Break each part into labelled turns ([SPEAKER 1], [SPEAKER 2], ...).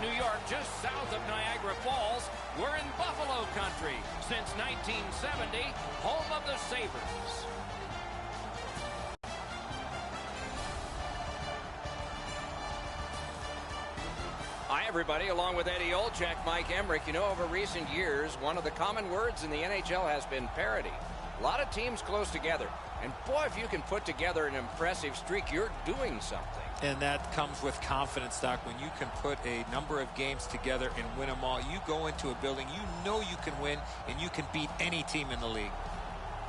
[SPEAKER 1] New York, just south of Niagara Falls. We're in Buffalo country since 1970, home of the Sabres. Hi, everybody. Along with Eddie Olczyk, Mike Emmerich. You know, over recent years, one of the common words in the NHL has been parity. A lot of teams close together. And, boy, if you can put together an impressive streak, you're doing something.
[SPEAKER 2] And that comes with confidence, Doc. When you can put a number of games together and win them all, you go into a building, you know you can win, and you can beat any team in the league.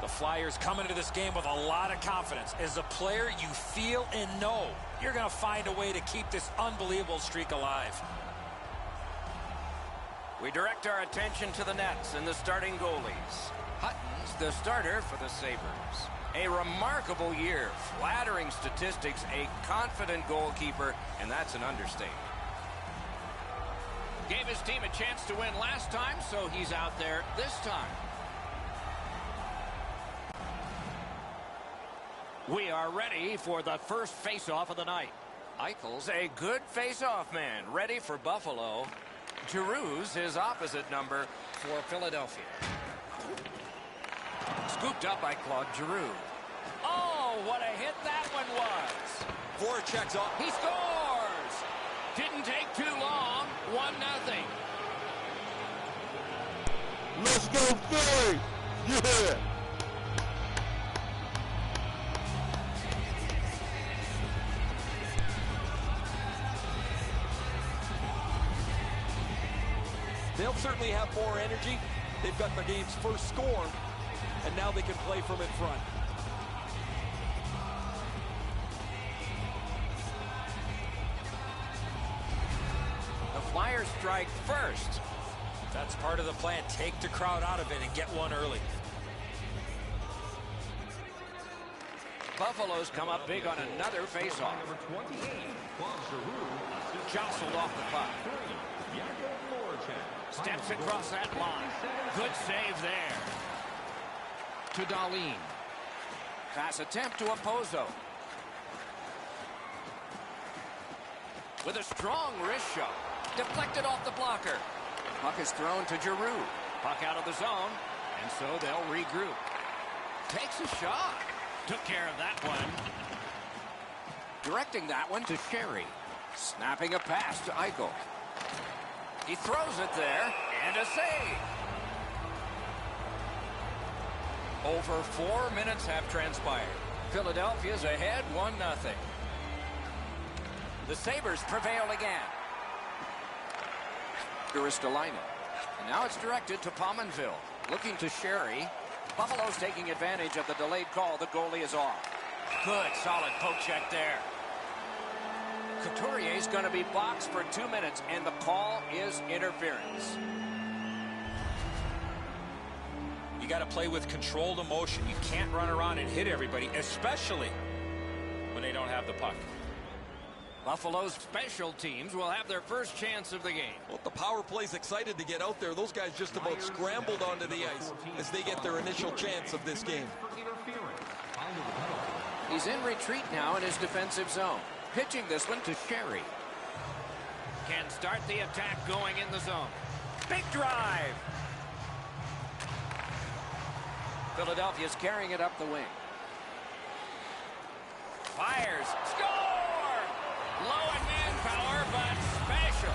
[SPEAKER 2] The Flyers come into this game with a lot of confidence. As a player, you feel and know you're going to find a way to keep this unbelievable streak alive.
[SPEAKER 1] We direct our attention to the nets and the starting goalies. Hutton's the starter for the Sabres. A remarkable year, flattering statistics, a confident goalkeeper, and that's an understatement. Gave his team a chance to win last time, so he's out there this time. We are ready for the first face-off of the night. Eichel's a good face-off man, ready for Buffalo. Giroux's his opposite number for Philadelphia. Scooped up by Claude Giroux. Oh, what a hit that one was.
[SPEAKER 2] Voracek's off.
[SPEAKER 1] He scores! Didn't take too long. 1-0.
[SPEAKER 3] Let's go, Philly! Yeah!
[SPEAKER 4] They'll certainly have more energy. They've got the game's first score, and now they can play from in front.
[SPEAKER 1] The Flyers strike first.
[SPEAKER 2] That's part of the plan. Take the crowd out of it and get one early.
[SPEAKER 1] Buffalo's come up big on another faceoff. Jostled off the puck. Steps across that line. Good save there. To Dahlin. Pass attempt to Opposo. With a strong wrist shot. Deflected off the blocker. Puck is thrown to Giroux. Puck out of the zone. And so they'll regroup. Takes a shot. Took care of that one. Directing that one to Sherry. Snapping a pass to Eichel. He throws it there, and a save. Over 4 minutes have transpired. Philadelphia's ahead 1-0. The Sabres prevail again. Ristolainen. And now it's directed to Pominville. Looking to Sherry. Buffalo's taking advantage of the delayed call. The goalie is off. Good, solid poke check there. Couturier's going to be boxed for 2 minutes, and the call is interference.
[SPEAKER 2] You got to play with controlled emotion. You can't run around and hit everybody, especially when they don't have the puck.
[SPEAKER 1] Buffalo's special teams will have their first chance of the game.
[SPEAKER 4] Well, the power play's excited to get out there. Those guys just about scrambled onto the ice as they get their initial chance of this game.
[SPEAKER 1] He's in retreat now in his defensive zone. Pitching this one to Sherry. Can start the attack going in the zone. Big drive. Philadelphia's carrying it up the wing. Fires. Score! Low in manpower, but special.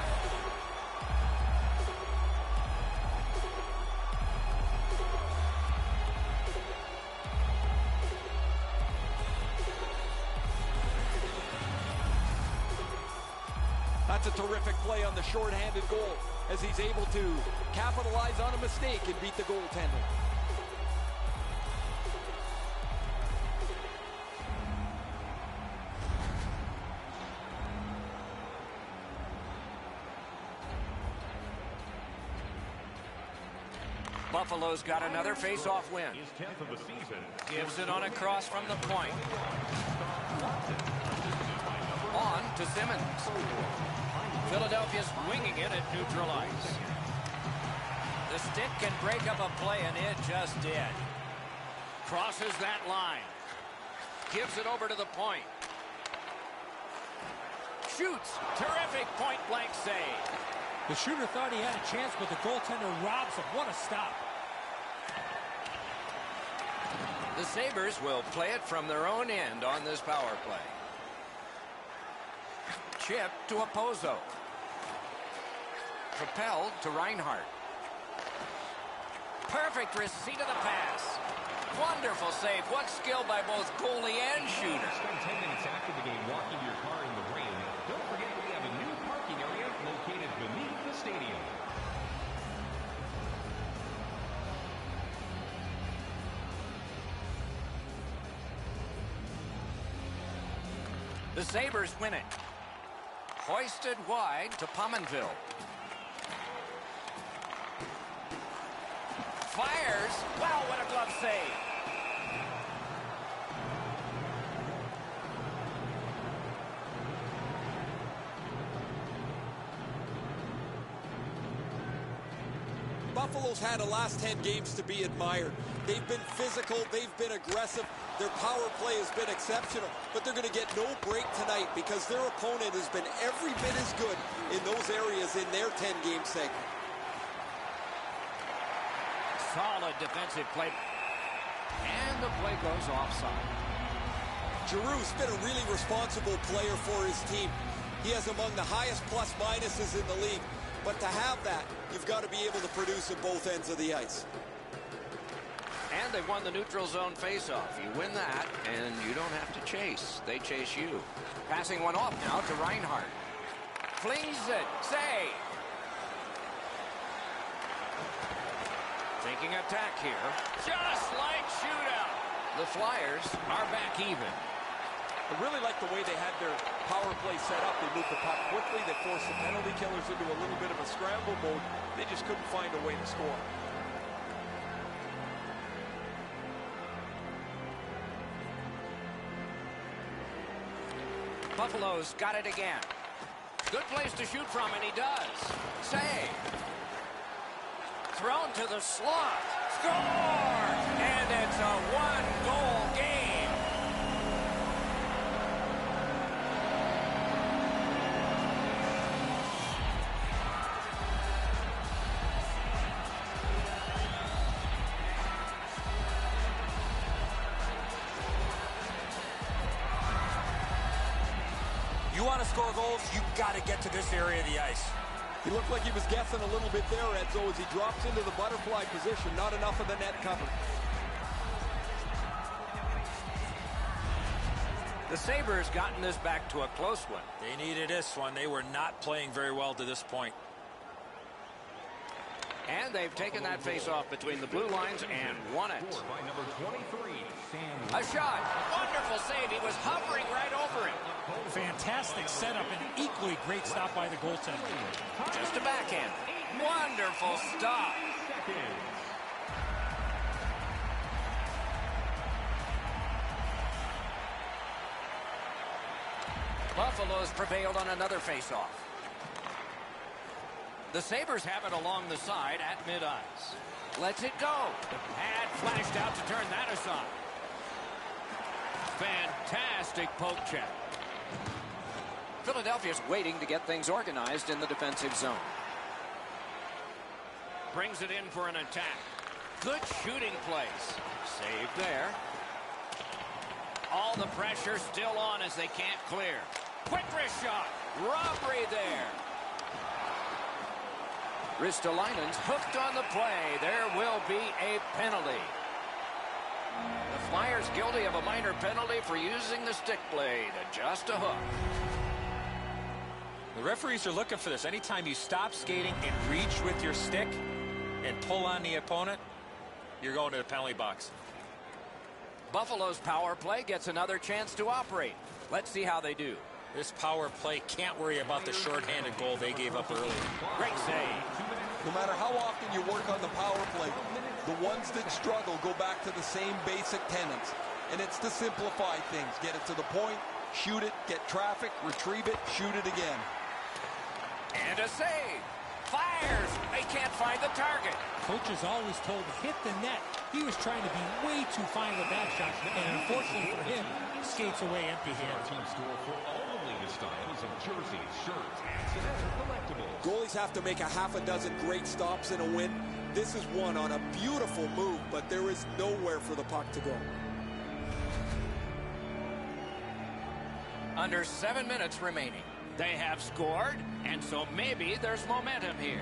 [SPEAKER 4] That's a terrific play on the short-handed goal as he's able to capitalize on a mistake and beat the goaltender.
[SPEAKER 1] Buffalo's got another face-off win. Gives it on a cross from the point. On to Simmons. Philadelphia's winging it at neutral ice. The stick can break up a play, and it just did. Crosses that line. Gives it over to the point. Shoots. Terrific point-blank save.
[SPEAKER 5] The shooter thought he had a chance, but the goaltender robs him. What a stop.
[SPEAKER 1] The Sabres will play it from their own end on this power play. Chip to Opozo. Propelled to Reinhart. Perfect receipt of the pass. Wonderful save. What skill by both goalie and shooter.
[SPEAKER 6] Spend 10 minutes after the game walking your car in the rain. Don't forget we have a new parking area located beneath the stadium.
[SPEAKER 1] The Sabres win it. Hoisted wide to Pominville. Fires. Wow, what a glove save.
[SPEAKER 4] Buffalo's had the last 10 games to be admired. They've been physical, they've been aggressive, their power play has been exceptional, but they're going to get no break tonight because their opponent has been every bit as good in those areas in their 10-game segment.
[SPEAKER 1] Solid defensive play. And the play goes offside.
[SPEAKER 4] Giroux's been a really responsible player for his team. He has among the highest plus-minuses in the league. But to have that, you've got to be able to produce at both ends of the ice.
[SPEAKER 1] And they won the neutral zone faceoff. You win that, and you don't have to chase. They chase you. Passing one off now to Reinhart. Flings it. Save. Thinking attack here. Just like shootout. The Flyers are back even.
[SPEAKER 4] I really like the way they had their power play set up. They moved the puck quickly. They forced the penalty killers into a little bit of a scramble mode. They just couldn't find a way to score.
[SPEAKER 1] Buffalo's got it again. Good place to shoot from, and he does. Save. Thrown to the slot. Score! And it's a one-goal game.
[SPEAKER 5] You want to score goals, you've got to get to this area of the ice.
[SPEAKER 4] He looked like he was guessing a little bit there, Edzo, as he drops into the butterfly position. Not enough of the net cover.
[SPEAKER 1] The Sabres gotten this back to a close one.
[SPEAKER 5] They needed this one. They were not playing very well to this point.
[SPEAKER 1] And they've taken that face-off between the blue lines and won it.
[SPEAKER 6] By number 23,
[SPEAKER 1] A shot. Wonderful save. He was hovering right over it.
[SPEAKER 5] Fantastic setup and equally great stop by the goaltender.
[SPEAKER 1] Just a backhand. Wonderful stop. Buffalo's prevailed on another face-off. The Sabres have it along the side at mid-ice. Lets it go. Had flashed out to turn that aside. Fantastic poke check. Philadelphia's waiting to get things organized in the defensive zone. Brings it in for an attack. Good shooting place. Save there. All the pressure still on as they can't clear. Quick wrist shot. Robbery there. Ristolainen's hooked on the play. There will be a penalty. The Flyers guilty of a minor penalty for using the stick blade. Just a hook.
[SPEAKER 2] The referees are looking for this. Anytime you stop skating and reach with your stick and pull on the opponent, you're going to the penalty box.
[SPEAKER 1] Buffalo's power play gets another chance to operate. Let's see how they do.
[SPEAKER 2] This power play can't worry about the shorthanded goal they gave up early.
[SPEAKER 1] Great save.
[SPEAKER 4] No matter how often you work on the power play, the ones that struggle go back to the same basic tenets. And it's to simplify things. Get it to the point, shoot it, get traffic, retrieve it, shoot it again.
[SPEAKER 1] And a save. Fires. He can't find the target.
[SPEAKER 7] Coach is always told to hit the net. He was trying to be way too fine with that shot, and unfortunately for him, skates away empty-handed.
[SPEAKER 6] Team store for all the latest styles of jerseys, shirts, hats, and other collectibles.
[SPEAKER 4] Goalies have to make a half a dozen great stops in a win. This is one on a beautiful move, but there is nowhere for the puck to go.
[SPEAKER 1] Under 7 minutes remaining. They have scored, and so maybe there's momentum here.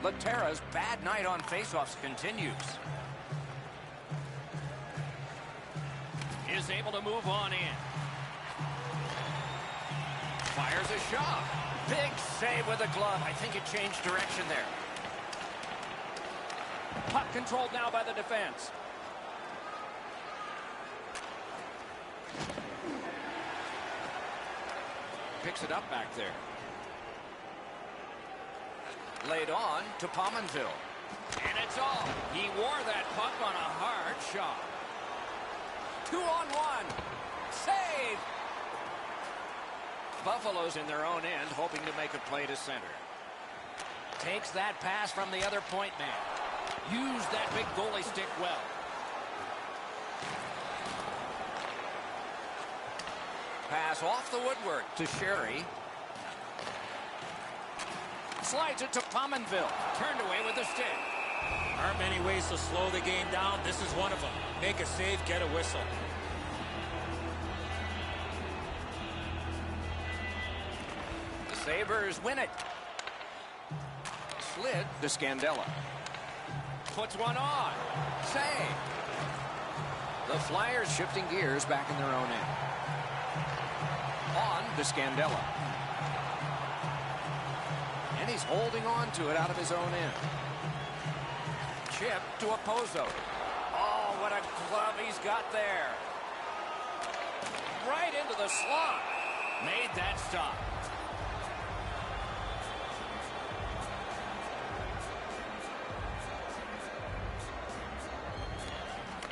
[SPEAKER 1] Laterra's bad night on faceoffs continues. Is able to move on in. Fires a shot. Big save with a glove. I think it changed direction there. Puck controlled now by the defense. Picks it up back there. Laid on to Pominville. And it's all. He wore that puck on a hard shot. 2-on-1. Save! Buffalo's in their own end, hoping to make a play to center. Takes that pass from the other point man. Used that big goalie stick well. Pass off the woodwork to Sherry. Slides it to Pominville. Turned away with the stick.
[SPEAKER 2] Aren't many ways to slow the game down. This is one of them. Make a save, get a whistle.
[SPEAKER 1] The Sabres win it. Slid to Scandella. Puts one on. Save. The Flyers shifting gears back in their own end. On to Scandella. And he's holding on to it out of his own end. Chip to Opozo. Oh, what a glove he's got there. Right into the slot. Made that stop.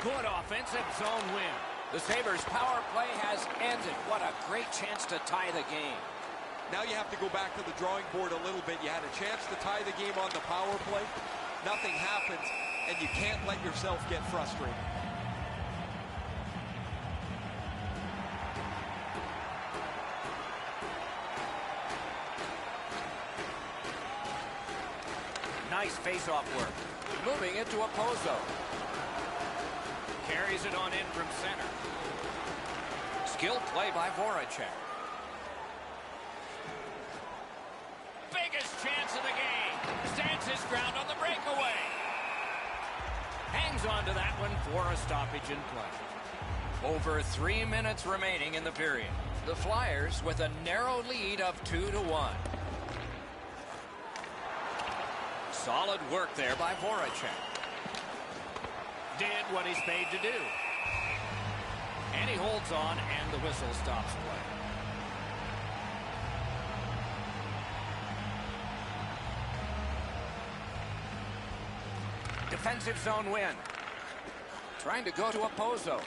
[SPEAKER 1] Good offensive zone win. The Sabres' power play has ended. What a great chance to tie the game.
[SPEAKER 4] Now you have to go back to the drawing board a little bit. You had a chance to tie the game on the power play. Nothing happens, and you can't let yourself get frustrated.
[SPEAKER 1] Nice face-off work. Moving it to Opozo. Carries it on in from center. Skilled play by Voracek. Biggest chance of the game. Stands his ground on the breakaway. Hangs on to that one for a stoppage in play. Over 3 minutes remaining in the period. The Flyers with a narrow lead of 2-1. Solid work there by Voracek. Did what he's paid to do. And he holds on, and the whistle stops play. Defensive zone win. Trying to go to Opozo.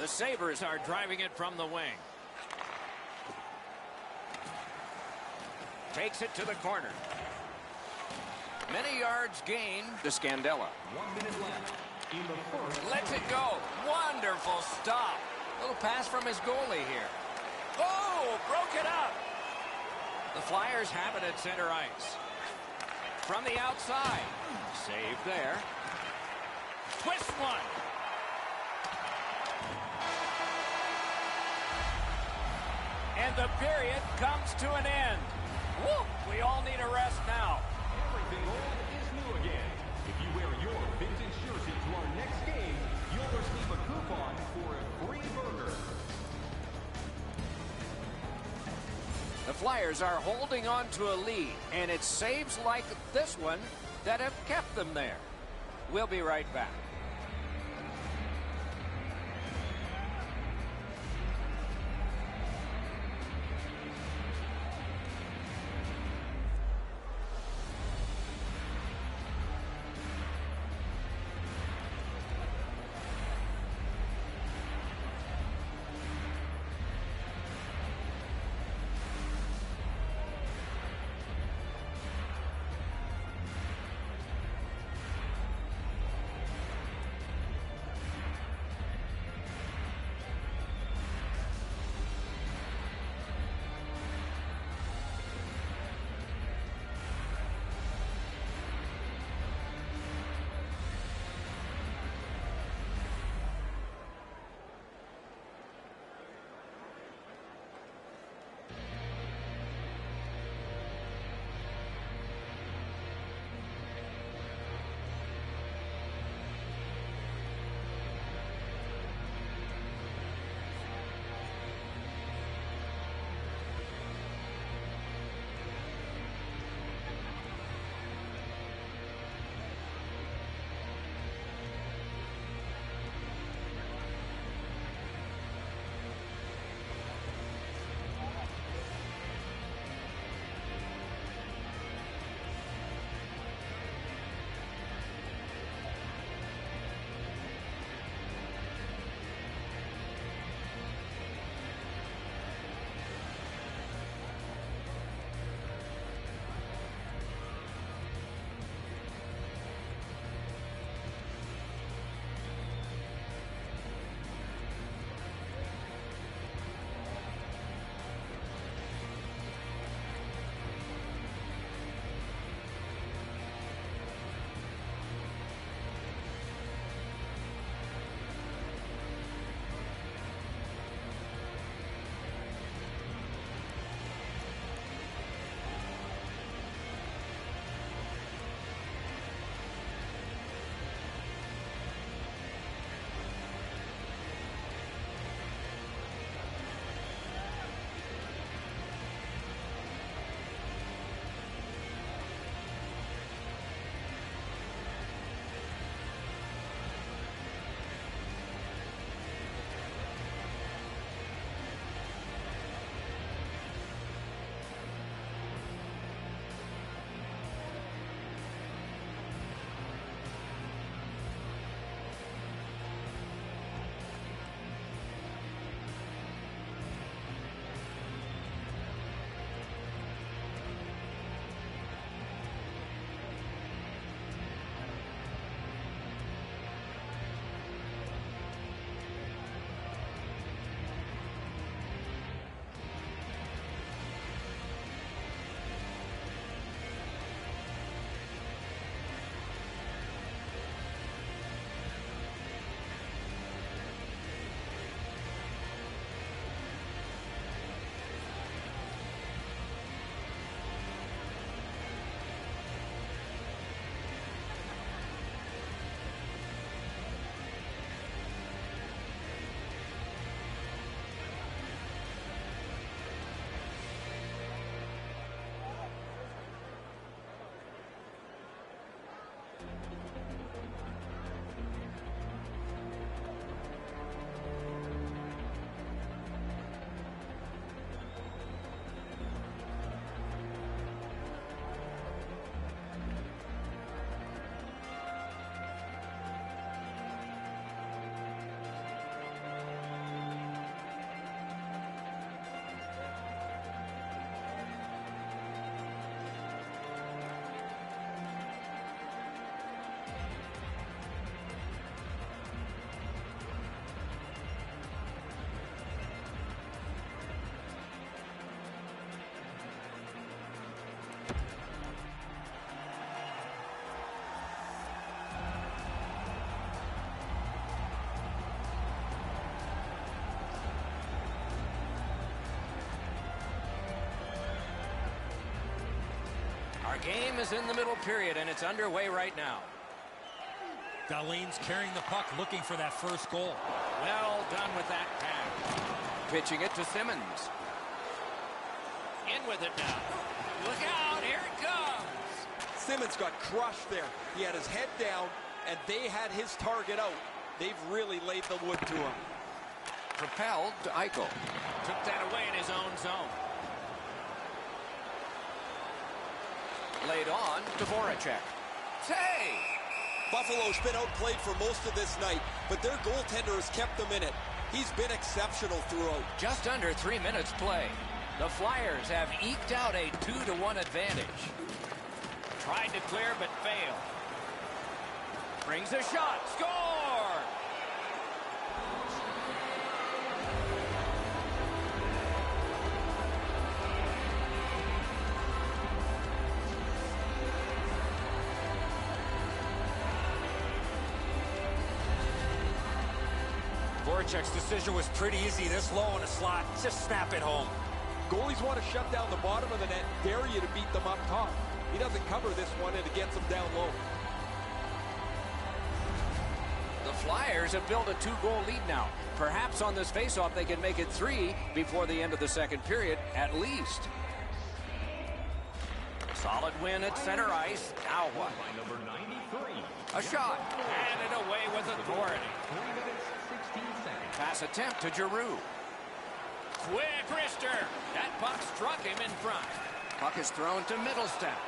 [SPEAKER 1] The Sabres are driving it from the wing. Takes it to the corner. Many yards gained to Scandella.
[SPEAKER 6] 1 minute left in the first.
[SPEAKER 1] Lets it go. Wonderful stop. Little pass from his goalie here. Oh, broke it up. The Flyers have it at center ice. From the outside. Save there. Twist one. And the period comes to an end. Woo! We all need a rest now.
[SPEAKER 6] Everything old is new again. If you wear your vintage jersey to our next game, you'll receive a coupon for a free burger.
[SPEAKER 1] The Flyers are holding on to a lead, and it's saves like this one that have kept them there. We'll be right back. Our game is in the middle period, and it's underway right now.
[SPEAKER 7] Darlene's carrying the puck, looking for that first goal.
[SPEAKER 1] Well done with that pass. Pitching it to Simmons. In with it now. Look out, here it comes.
[SPEAKER 4] Simmons got crushed there. He had his head down, and they had his target out. They've really laid the wood to him.
[SPEAKER 1] Propelled to Eichel. Took that away in his own zone. Laid on to Voracek. Save!
[SPEAKER 4] Buffalo's been outplayed for most of this night, but their goaltender has kept them in it. He's been exceptional throughout.
[SPEAKER 1] Just under 3 minutes play. The Flyers have eked out a 2-1 advantage. Tried to clear but failed. Brings a shot. Score!
[SPEAKER 2] Voracek's decision was pretty easy. This low in a slot, just snap it home.
[SPEAKER 4] Goalies want to shut down the bottom of the net, dare you to beat them up top. He doesn't cover this one, and it gets them down low.
[SPEAKER 1] The Flyers have built a 2-goal lead now. Perhaps on this faceoff they can make it 3 before the end of the second period, at least. Solid win at center ice. Now what?
[SPEAKER 6] Number 93.
[SPEAKER 1] A shot. Handed away with authority.
[SPEAKER 6] 3 minutes, 16 seconds.
[SPEAKER 1] Pass attempt to Giroux. Quick wrister. That puck struck him in front. Puck is thrown to Middlestat.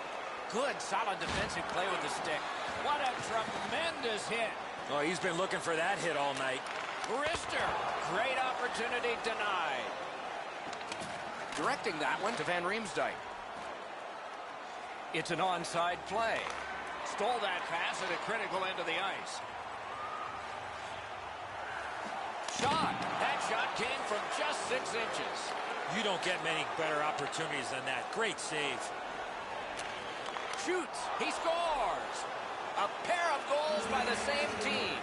[SPEAKER 1] Good, solid defensive play with the stick. What a tremendous hit.
[SPEAKER 2] Oh, he's been looking for that hit all night.
[SPEAKER 1] Wrister. Great opportunity denied. Directing that one to Van Riemsdyk. It's an onside play. Stole that pass at a critical end of the ice. Shot. That shot came from just 6 inches.
[SPEAKER 2] You don't get many better opportunities than that. Great save.
[SPEAKER 1] Shoots. He scores. A pair of goals by the same team.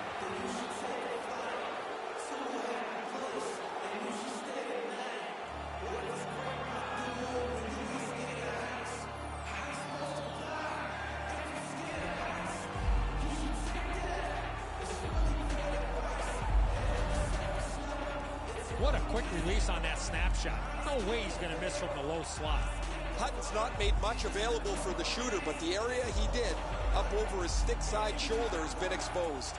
[SPEAKER 7] What a quick release on that snapshot. No way he's going to miss from the low slot.
[SPEAKER 4] Hutton's not made much available for the shooter, but the area he did, up over his stick side shoulder, has been exposed.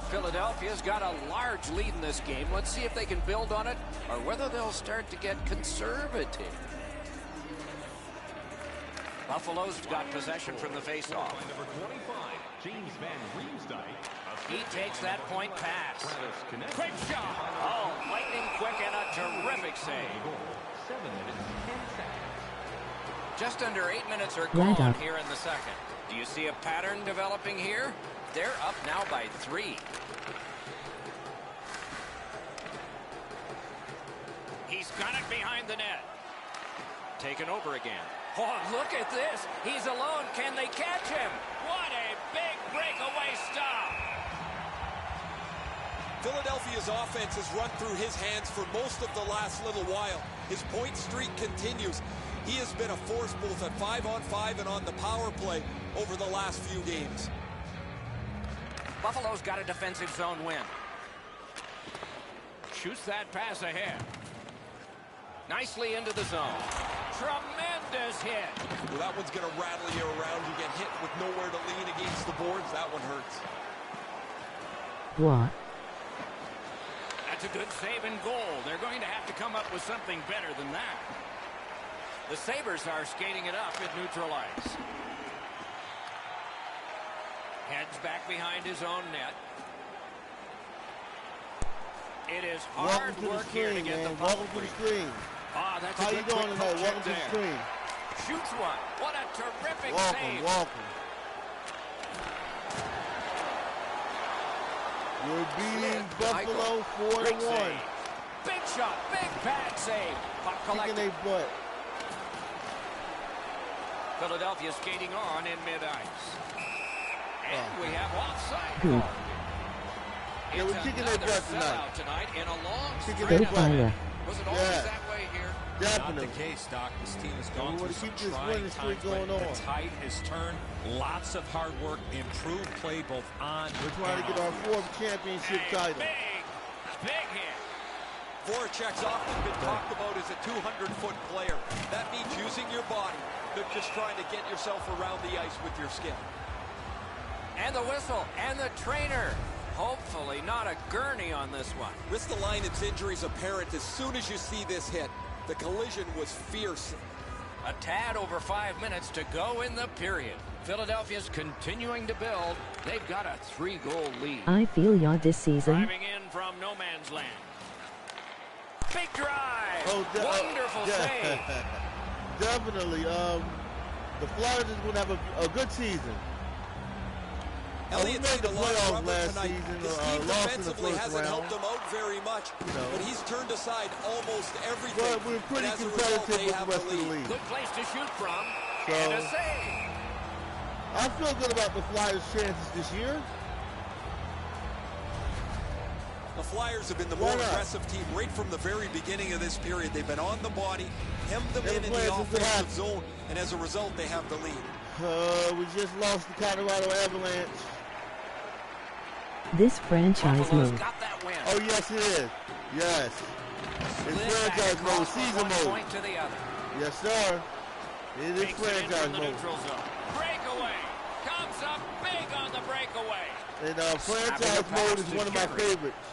[SPEAKER 1] Philadelphia's got a large lead in this game. Let's see if they can build on it or whether they'll start to get conservative. Buffalo's got possession from the faceoff.
[SPEAKER 6] By number 25, James Van Riemsdyk.
[SPEAKER 1] He takes that point pass.
[SPEAKER 6] Travis Connect.
[SPEAKER 1] Quick shot. Oh, lightning quick and a terrific save.
[SPEAKER 6] 7 minutes, 10 seconds.
[SPEAKER 1] Just under 8 minutes are gone here in the second. Do you see a pattern developing here? They're up now by 3. He's got it behind the net. Taken over again. Oh, look at this. He's alone. Can they catch him? What a big breakaway stop.
[SPEAKER 4] Philadelphia's offense has run through his hands for most of the last little while. His point streak continues. He has been a force both at 5-on-5 and on the power play over the last few games.
[SPEAKER 1] Buffalo's got a defensive zone win. Shoots that pass ahead. Nicely into the zone. Tremendous hit.
[SPEAKER 4] Well, that one's going to rattle you around. You get hit with nowhere to lean against the boards. That one hurts.
[SPEAKER 8] What?
[SPEAKER 1] That's a good save and goal. They're going to have to come up with something better than that. The Sabres are skating it up at neutral ice. Heads back behind his own net. It is hard work here to get the puck.
[SPEAKER 3] Welcome to the screen.
[SPEAKER 1] Ah, that's
[SPEAKER 3] How
[SPEAKER 1] a
[SPEAKER 3] you
[SPEAKER 1] good
[SPEAKER 3] doing tonight? Welcome to the
[SPEAKER 1] there.
[SPEAKER 3] screen.
[SPEAKER 1] Shoots one. What a terrific save.
[SPEAKER 3] Welcome. You're beating Buffalo 4-1.
[SPEAKER 1] Big shot, big pad save. Puck
[SPEAKER 3] Kicking
[SPEAKER 1] collected.
[SPEAKER 3] their butt.
[SPEAKER 1] Philadelphia skating on in mid-ice. And we have offside.
[SPEAKER 8] Good.
[SPEAKER 3] Yeah, we're kicking their butt tonight.
[SPEAKER 1] Tonight in a long
[SPEAKER 3] Kicking
[SPEAKER 1] stretch.
[SPEAKER 3] their butt.
[SPEAKER 1] Was it always that way here?
[SPEAKER 3] Definitely.
[SPEAKER 2] Not the case, Doc. This team has gone through some
[SPEAKER 3] keep this
[SPEAKER 2] trying
[SPEAKER 3] winning streak
[SPEAKER 2] times, but
[SPEAKER 3] going on.
[SPEAKER 2] the tide has turned. Lots of hard work, improved play both on
[SPEAKER 3] We're trying to get our 4th championship title.
[SPEAKER 1] Big hit.
[SPEAKER 4] Voracek's often been talked about as a 200-foot player. That means using your body, not just trying to get yourself around the ice with your skill.
[SPEAKER 1] And the whistle, and the trainer. Hopefully not a gurney on this one.
[SPEAKER 4] Ristolainen's injury is apparent as soon as you see this hit. The collision was fierce.
[SPEAKER 1] A tad over 5 minutes to go in the period. Philadelphia's continuing to build. They've got a 3-goal lead.
[SPEAKER 8] I feel ya this season.
[SPEAKER 1] Driving in from no man's land. Big drive. Wonderful save.
[SPEAKER 3] Definitely. The Flyers is going to have a good season.
[SPEAKER 4] Elliott
[SPEAKER 3] made the
[SPEAKER 4] a lot of
[SPEAKER 3] playoffs
[SPEAKER 4] rubber
[SPEAKER 3] last
[SPEAKER 4] tonight.
[SPEAKER 3] season,
[SPEAKER 4] His team
[SPEAKER 3] lost in the
[SPEAKER 4] defensively
[SPEAKER 3] first
[SPEAKER 4] hasn't
[SPEAKER 3] round.
[SPEAKER 4] helped him out very much, but he's turned aside almost everything.
[SPEAKER 3] But we're pretty
[SPEAKER 4] and as a
[SPEAKER 3] competitive
[SPEAKER 4] result, they
[SPEAKER 3] with
[SPEAKER 4] have
[SPEAKER 3] the rest
[SPEAKER 4] the
[SPEAKER 3] of the
[SPEAKER 4] lead.
[SPEAKER 3] league.
[SPEAKER 1] Good place to shoot from.
[SPEAKER 3] So,
[SPEAKER 1] And a save.
[SPEAKER 3] I feel good about the Flyers' chances this year.
[SPEAKER 4] The Flyers have been the more aggressive team right from the very beginning of this period. They've been on the body, hemmed them in the offensive zone, and as a result, they have the lead.
[SPEAKER 3] We just lost the Colorado Avalanche.
[SPEAKER 8] This franchise
[SPEAKER 1] Buffalo's
[SPEAKER 8] mode.
[SPEAKER 1] got that win.
[SPEAKER 3] Oh, yes, it is. Yes. It's
[SPEAKER 1] Split back
[SPEAKER 3] franchise mode,
[SPEAKER 1] across from
[SPEAKER 3] season
[SPEAKER 1] one
[SPEAKER 3] mode.
[SPEAKER 1] point to the other.
[SPEAKER 3] Yes, sir. It is
[SPEAKER 1] Takes it in
[SPEAKER 3] franchise
[SPEAKER 1] from the
[SPEAKER 3] mode.
[SPEAKER 1] neutral zone. Breakaway. Comes up big on the breakaway.
[SPEAKER 3] And franchise mode is one of my favorites.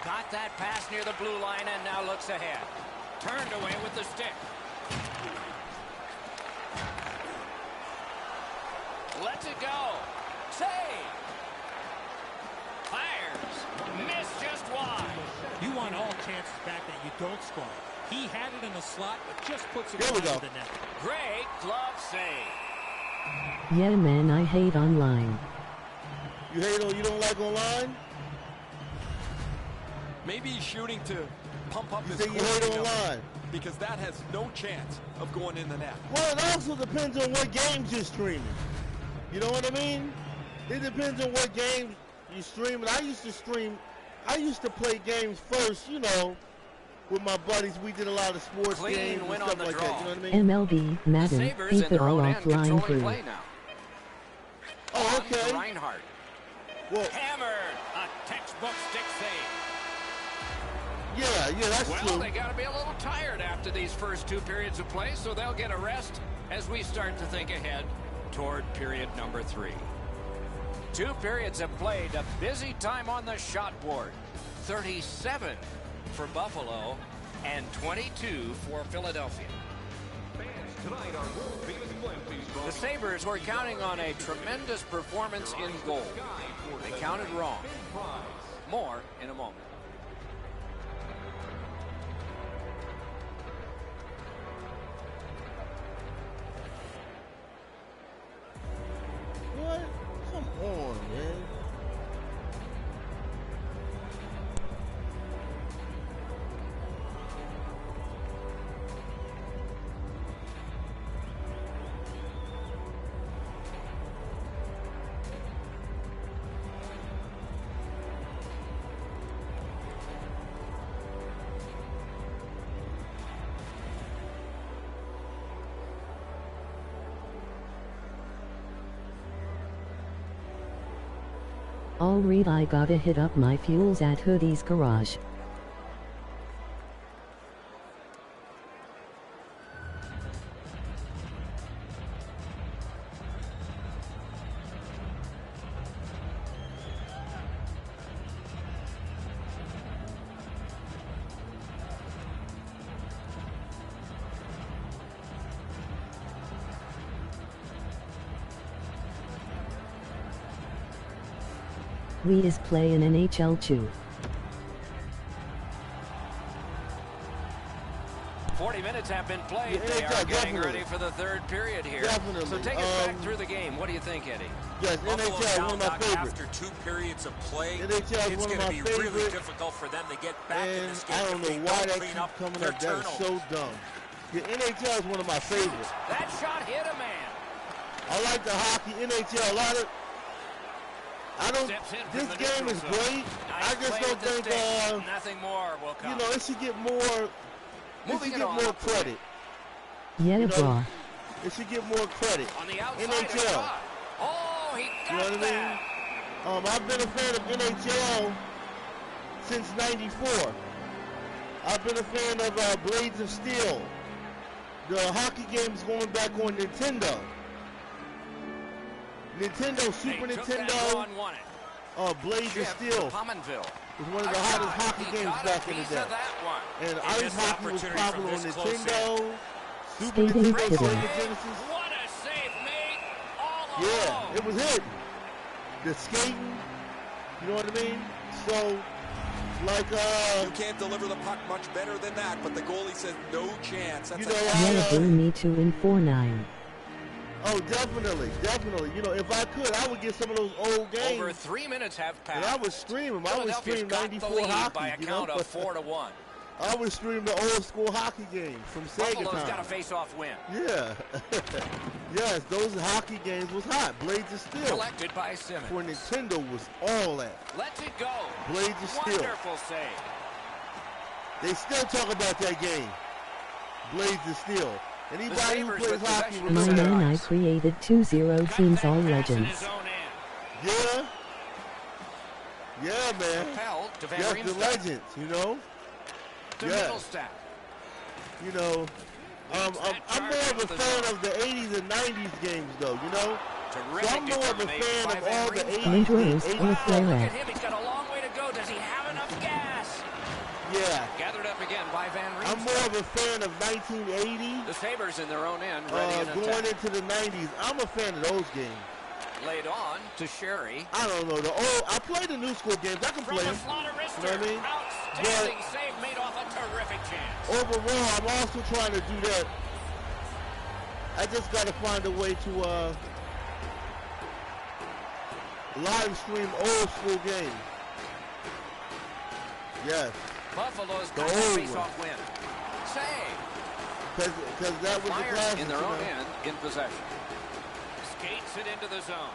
[SPEAKER 1] Got that pass near the blue line and now looks ahead. Turned away with the stick. Lets it go. Save. Fires. Missed just wide.
[SPEAKER 7] You want all chances back that you don't score. He had it in the slot, but just puts it
[SPEAKER 3] Here we
[SPEAKER 7] wide
[SPEAKER 3] go.
[SPEAKER 7] of the net.
[SPEAKER 1] Great glove save.
[SPEAKER 8] Yeah, man, I hate online.
[SPEAKER 3] You don't like online?
[SPEAKER 4] Maybe he's shooting to pump up
[SPEAKER 3] You
[SPEAKER 4] his
[SPEAKER 3] say you hate
[SPEAKER 4] scoring numbers,
[SPEAKER 3] online?
[SPEAKER 4] because that has no chance of going in the net.
[SPEAKER 3] Well, it also depends on what games you're streaming. You know what I mean? It depends on what games you're streaming. I used to play games first, with my buddies. We did a lot of sports
[SPEAKER 1] Clean
[SPEAKER 3] games and
[SPEAKER 1] win
[SPEAKER 3] stuff
[SPEAKER 1] on the
[SPEAKER 3] like
[SPEAKER 1] draw.
[SPEAKER 3] that. You know what I mean?
[SPEAKER 8] MLB, Madden,
[SPEAKER 1] Sabres in
[SPEAKER 8] keep it
[SPEAKER 1] their
[SPEAKER 8] all
[SPEAKER 1] own end
[SPEAKER 8] offline
[SPEAKER 1] controlling
[SPEAKER 8] crew.
[SPEAKER 1] play now.
[SPEAKER 3] Oh,
[SPEAKER 1] On to
[SPEAKER 3] okay.
[SPEAKER 1] Reinhardt.
[SPEAKER 3] Well,
[SPEAKER 1] Hammered. A textbook stick save.
[SPEAKER 3] yeah, that's
[SPEAKER 1] Well,
[SPEAKER 3] true.
[SPEAKER 1] they got to be a little tired after these first 2 periods of play, so they'll get a rest as we start to think ahead toward period number 3. 2 periods have played. A busy time on the shot board. 37 for Buffalo and 22 for Philadelphia.
[SPEAKER 6] Fans, tonight our world famous glimpse is
[SPEAKER 1] The Sabres were counting on a tremendous performance in goal. They counted wrong. More in a moment.
[SPEAKER 3] What? Come on, man.
[SPEAKER 8] All right, I gotta hit up my fuels at Hoodie's Garage. We is playing NHL 2.
[SPEAKER 1] 40 minutes have been played.
[SPEAKER 3] Yeah,
[SPEAKER 1] They are getting
[SPEAKER 3] definitely.
[SPEAKER 1] ready for the 3rd period here.
[SPEAKER 3] Definitely.
[SPEAKER 1] So take us back through the game. What do you think, Eddie?
[SPEAKER 3] Yes,
[SPEAKER 2] Buffalo's
[SPEAKER 3] NHL is
[SPEAKER 2] down,
[SPEAKER 3] one of my
[SPEAKER 2] Doc,
[SPEAKER 3] favorites.
[SPEAKER 2] after 2 periods of play.
[SPEAKER 3] NHL is
[SPEAKER 2] It's
[SPEAKER 3] one of
[SPEAKER 2] going to
[SPEAKER 3] my
[SPEAKER 2] be really
[SPEAKER 3] favorites.
[SPEAKER 2] difficult for them to get back in
[SPEAKER 3] And
[SPEAKER 2] this game.
[SPEAKER 3] I don't
[SPEAKER 2] if they
[SPEAKER 3] know why that
[SPEAKER 2] clean
[SPEAKER 3] keeps
[SPEAKER 2] up
[SPEAKER 3] coming
[SPEAKER 2] their
[SPEAKER 3] up. That is so
[SPEAKER 2] turnovers.
[SPEAKER 3] dumb. The NHL is one of my favorites.
[SPEAKER 1] That shot hit a man.
[SPEAKER 3] I like the hockey NHL. A lot of I don't. This game is great. I just don't think.
[SPEAKER 1] Nothing more will come.
[SPEAKER 3] You know, it should get more. It should get more credit.
[SPEAKER 8] Yeah,
[SPEAKER 3] you know,
[SPEAKER 8] bro.
[SPEAKER 3] It should get more credit.
[SPEAKER 1] On the outside,
[SPEAKER 3] NHL.
[SPEAKER 1] Oh, he got
[SPEAKER 3] you know what
[SPEAKER 1] that.
[SPEAKER 3] I mean? I've been a fan of NHL since '94. I've been a fan of Blades of Steel. The hockey games going back on Nintendo. Super Nintendo. Blades of Steel was one of the hottest hockey games back in the day. And ice hockey was popular on Nintendo, Super Nintendo, Sega Genesis.
[SPEAKER 1] What a save made all
[SPEAKER 3] Yeah,
[SPEAKER 1] alone.
[SPEAKER 3] it was it. The skating, you know what I mean? So, like,
[SPEAKER 4] you can't deliver the puck much better than that, but the goalie said no chance. That's
[SPEAKER 8] Yeah, bring me 2 in 4-9.
[SPEAKER 3] Oh, definitely. You know, if I could, I would get some of those old games.
[SPEAKER 1] Over 3 minutes have passed.
[SPEAKER 3] And I would stream them. I would stream '94 hockey.
[SPEAKER 1] By a count of 4-1.
[SPEAKER 3] I would stream the old school hockey games from Sega
[SPEAKER 1] Buffalo's
[SPEAKER 3] time.
[SPEAKER 1] got a face-off win.
[SPEAKER 3] Yeah. Yes, those hockey games was hot. Blades of Steel.
[SPEAKER 1] Collected by Simmons.
[SPEAKER 3] For Nintendo was all that.
[SPEAKER 1] Lets it go.
[SPEAKER 3] Blades of Steel.
[SPEAKER 1] Wonderful save.
[SPEAKER 3] They still talk about that game. Blades of Steel. Anybody who plays hockey
[SPEAKER 8] My
[SPEAKER 3] remembers
[SPEAKER 8] man, I
[SPEAKER 3] that.
[SPEAKER 8] created 2-0 teams all legends.
[SPEAKER 3] Yeah. Yeah, man.
[SPEAKER 1] To Van
[SPEAKER 3] Yes, the
[SPEAKER 1] Riemsdyk.
[SPEAKER 3] legends, you know.
[SPEAKER 1] To
[SPEAKER 3] Yeah.
[SPEAKER 1] Middlestat.
[SPEAKER 3] You know, I'm more of a fan of the 80s and 90s games, though, you know? So I'm more of a fan of all the 80s and 80s.
[SPEAKER 1] Look at him. He's got a long way to go. Does he have enough gas?
[SPEAKER 3] Yeah.
[SPEAKER 1] Gathered up again by Van Riemsdyk.
[SPEAKER 3] I'm more of a fan of 1980.
[SPEAKER 1] The Sabres in their own end, ready and
[SPEAKER 3] going
[SPEAKER 1] attack.
[SPEAKER 3] into the 90s. I'm a fan of those games.
[SPEAKER 1] Laid on to Sherry.
[SPEAKER 3] I don't know. I play the new school games. I can
[SPEAKER 1] From
[SPEAKER 3] play
[SPEAKER 1] the
[SPEAKER 3] them.
[SPEAKER 1] slaughter
[SPEAKER 3] You know what I mean?
[SPEAKER 1] Outstanding save made off a terrific chance.
[SPEAKER 3] Overall, I'm also trying to do that. I just got to find a way to live stream old school games. Yes.
[SPEAKER 1] Buffalo's
[SPEAKER 3] The
[SPEAKER 1] got a
[SPEAKER 3] old
[SPEAKER 1] face-off win. Save.
[SPEAKER 3] Because that was the
[SPEAKER 1] Flyers
[SPEAKER 3] classic.
[SPEAKER 1] in their own
[SPEAKER 3] you know?
[SPEAKER 1] end in possession. Skates it into the zone.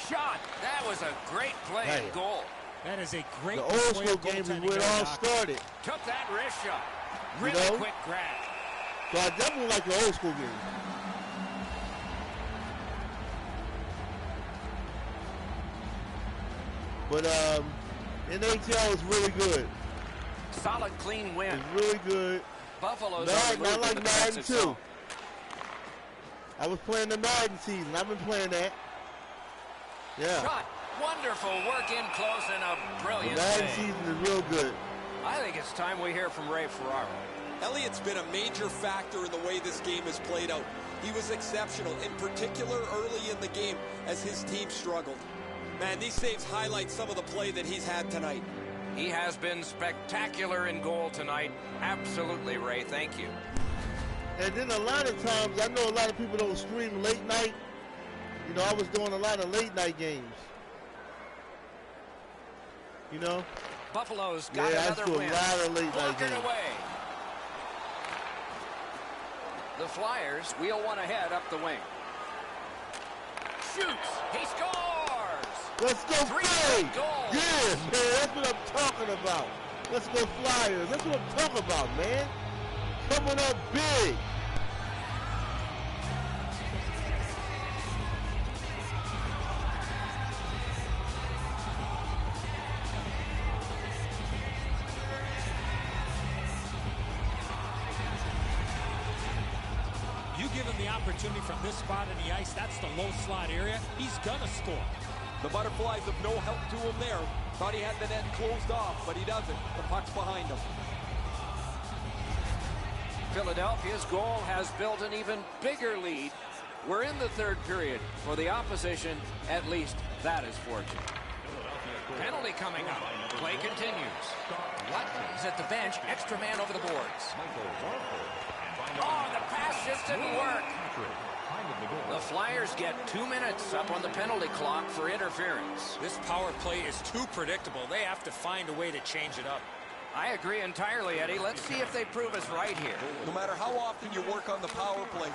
[SPEAKER 1] Shot. That was a great play and goal.
[SPEAKER 7] That is a great
[SPEAKER 3] The old
[SPEAKER 7] display
[SPEAKER 3] school
[SPEAKER 7] of
[SPEAKER 3] games is
[SPEAKER 7] goaltending
[SPEAKER 3] where it
[SPEAKER 7] there,
[SPEAKER 3] all
[SPEAKER 7] Doc.
[SPEAKER 3] started.
[SPEAKER 1] Took that wrist shot.
[SPEAKER 3] You
[SPEAKER 1] Really
[SPEAKER 3] know?
[SPEAKER 1] quick grab.
[SPEAKER 3] So I definitely like the old school games. But NHL is really good.
[SPEAKER 1] Solid, clean win.
[SPEAKER 3] It's really good.
[SPEAKER 1] Buffalo's
[SPEAKER 3] Not like Madden
[SPEAKER 1] too.
[SPEAKER 3] 2. I was playing the Madden season. I've been playing that. Yeah.
[SPEAKER 1] Shot. Wonderful work in close and a
[SPEAKER 3] The
[SPEAKER 1] brilliant
[SPEAKER 3] Madden
[SPEAKER 1] save.
[SPEAKER 3] season is real good.
[SPEAKER 1] I think it's time we hear from Ray Ferraro.
[SPEAKER 4] Elliott's been a major factor in the way this game has played out. He was exceptional, in particular early in the game as his team struggled. Man, these saves highlight some of the play that he's had tonight.
[SPEAKER 1] He has been spectacular in goal tonight. Absolutely, Ray. Thank you.
[SPEAKER 3] And then a lot of times, I know a lot of people don't stream late night. You know, I was doing a lot of late night games. You know?
[SPEAKER 1] Buffalo's got
[SPEAKER 3] Yeah, I
[SPEAKER 1] another
[SPEAKER 3] do a
[SPEAKER 1] win.
[SPEAKER 3] lot of late night
[SPEAKER 1] Blocked
[SPEAKER 3] games.
[SPEAKER 1] away. The Flyers wheel one ahead up the wing. Shoots. He scores.
[SPEAKER 3] Let's go
[SPEAKER 1] Three
[SPEAKER 3] Flyers!
[SPEAKER 1] goals.
[SPEAKER 3] Yeah, man, that's what I'm talking about. Let's go Flyers. That's what I'm talking about, man. Coming up big.
[SPEAKER 7] You give him the opportunity from this spot in the ice, that's the low slot area, he's gonna score.
[SPEAKER 4] The Butterflies of no help to him there. Thought he had the net closed off, but he doesn't. The puck's behind him.
[SPEAKER 1] Philadelphia's goal has built an even bigger lead. We're in the third period. For the opposition, at least that is fortunate. Penalty coming up. Play continues. Lutley's at the bench. Extra man over the boards. Oh, the pass just didn't work. The Flyers get 2 minutes up on the penalty clock for interference.
[SPEAKER 2] This power play is too predictable. They have to find a way to change it up.
[SPEAKER 1] I agree entirely, Eddie. Let's see if they prove us right here.
[SPEAKER 4] No matter how often you work on the power play,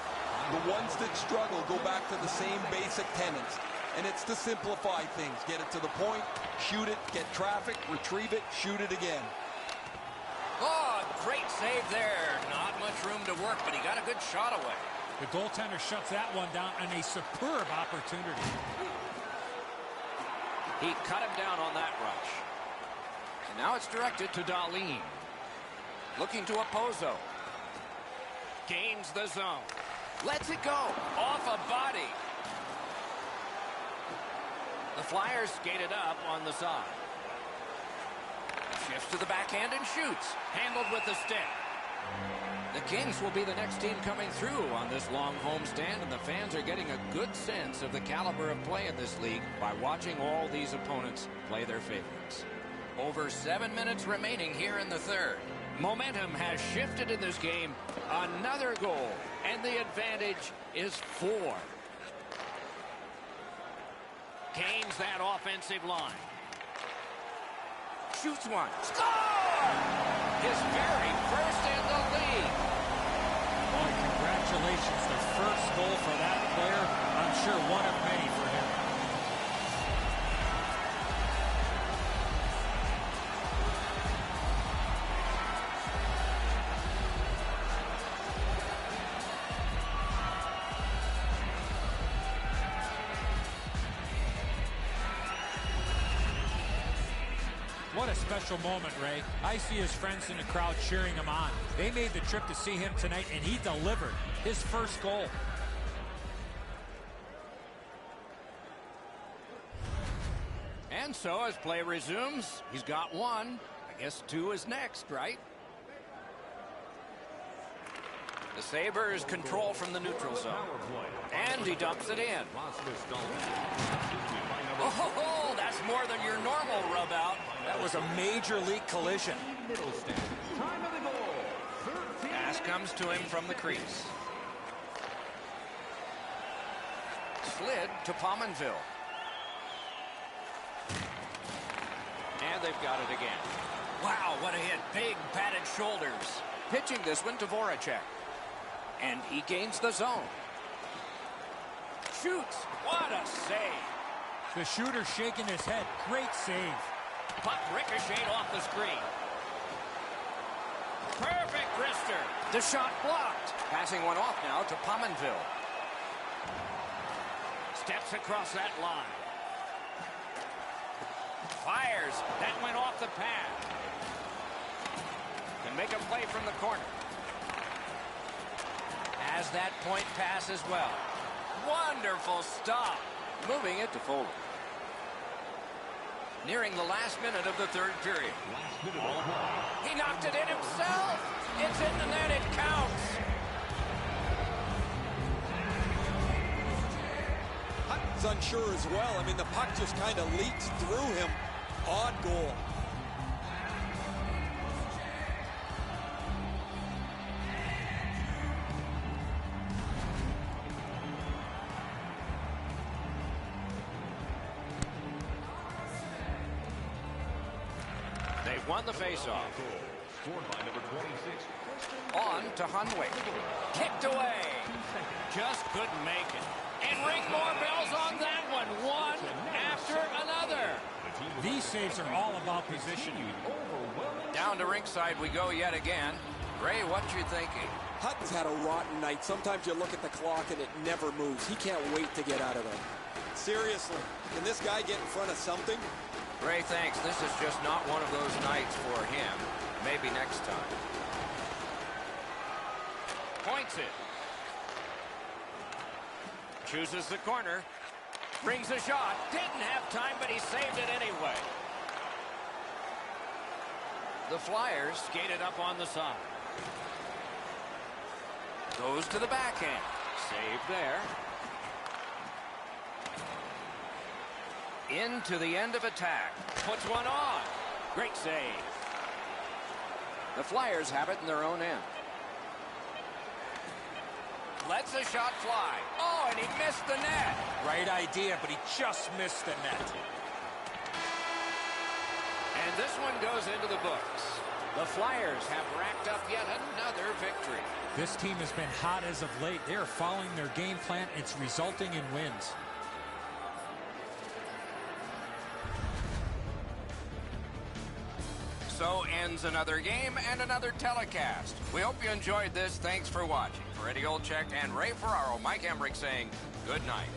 [SPEAKER 4] the ones that struggle go back to the same basic tenets. and it's to simplify things. Get it to the point, shoot it, get traffic, retrieve it, shoot it again.
[SPEAKER 1] Oh, great save there. Not much room to work, but he got a good shot away.
[SPEAKER 7] The goaltender shuts that one down on a superb opportunity.
[SPEAKER 1] He cut him down on that rush. And now it's directed to Darlene. Looking to Opposo. Gains the zone. Lets it go. Off a body. The Flyers skated up on the side. Shifts to the backhand and shoots. Handled with the stick. The Kings will be the next team coming through on this long homestand, and the fans are getting a good sense of the caliber of play in this league by watching all these opponents play their favorites. Over 7 minutes remaining here in the third. Momentum has shifted in this game. Another goal, and the advantage is 4. Gains that offensive line. Shoots one. Score! His very first in the league.
[SPEAKER 7] Boy, congratulations. The first goal for that player. I'm sure one of many for him. What a special moment, Ray. I see his friends in the crowd cheering him on. They made the trip to see him tonight, and he delivered his first goal.
[SPEAKER 1] And so as play resumes, he's got one. I guess 2 is next, right? The Sabres control from the neutral zone. And he dumps it in. Oh, that's more than your normal rub out.
[SPEAKER 2] That was a major league collision.
[SPEAKER 1] Pass comes to him from the crease. Slid to Pominville. And they've got it again. Wow, what a hit. Big padded shoulders. Pitching this one to Voracek. And he gains the zone. Shoots. What a save.
[SPEAKER 7] The shooter shaking his head. Great save.
[SPEAKER 1] Puck ricocheted off the screen. Perfect wrister. The shot blocked. Passing one off now to Pominville. Steps across that line. Fires. That went off the pad. Can make a play from the corner. Has that point pass as well. Wonderful stop. Moving it to Foley. Nearing the last minute of the third period. He knocked it in himself. It's in the net. It counts.
[SPEAKER 4] Hutton's unsure as well. I mean, the puck just kind of leaks through him on goal.
[SPEAKER 1] They've won the faceoff. On to Hunwick. Kicked away. Just couldn't make it. And ring more bells on that one. One after another.
[SPEAKER 7] These saves are all about positioning.
[SPEAKER 1] Down to rinkside we go yet again. Ray, what you thinking?
[SPEAKER 4] Hutton's had a rotten night. Sometimes you look at the clock and it never moves. He can't wait to get out of there. Seriously, can this guy get in front of something?
[SPEAKER 1] Ray, thanks. This is just not one of those nights for him. Maybe next time. Points it. Chooses the corner. Brings a shot. Didn't have time, but he saved it anyway. The Flyers skated up on the side. Goes to the backhand. Saved there. Into the end of attack. Puts one on. Great save. The Flyers have it in their own end. Lets the shot fly. Oh, and he missed the net.
[SPEAKER 2] Right idea, but he just missed the net.
[SPEAKER 1] And this one goes into the books. The Flyers have racked up yet another victory.
[SPEAKER 7] This team has been hot as of late. They are following their game plan. It's resulting in wins.
[SPEAKER 1] ends another game and another telecast. We hope you enjoyed this. Thanks for watching. For Eddie Olczyk and Ray Ferraro, Mike Emmerich saying good night.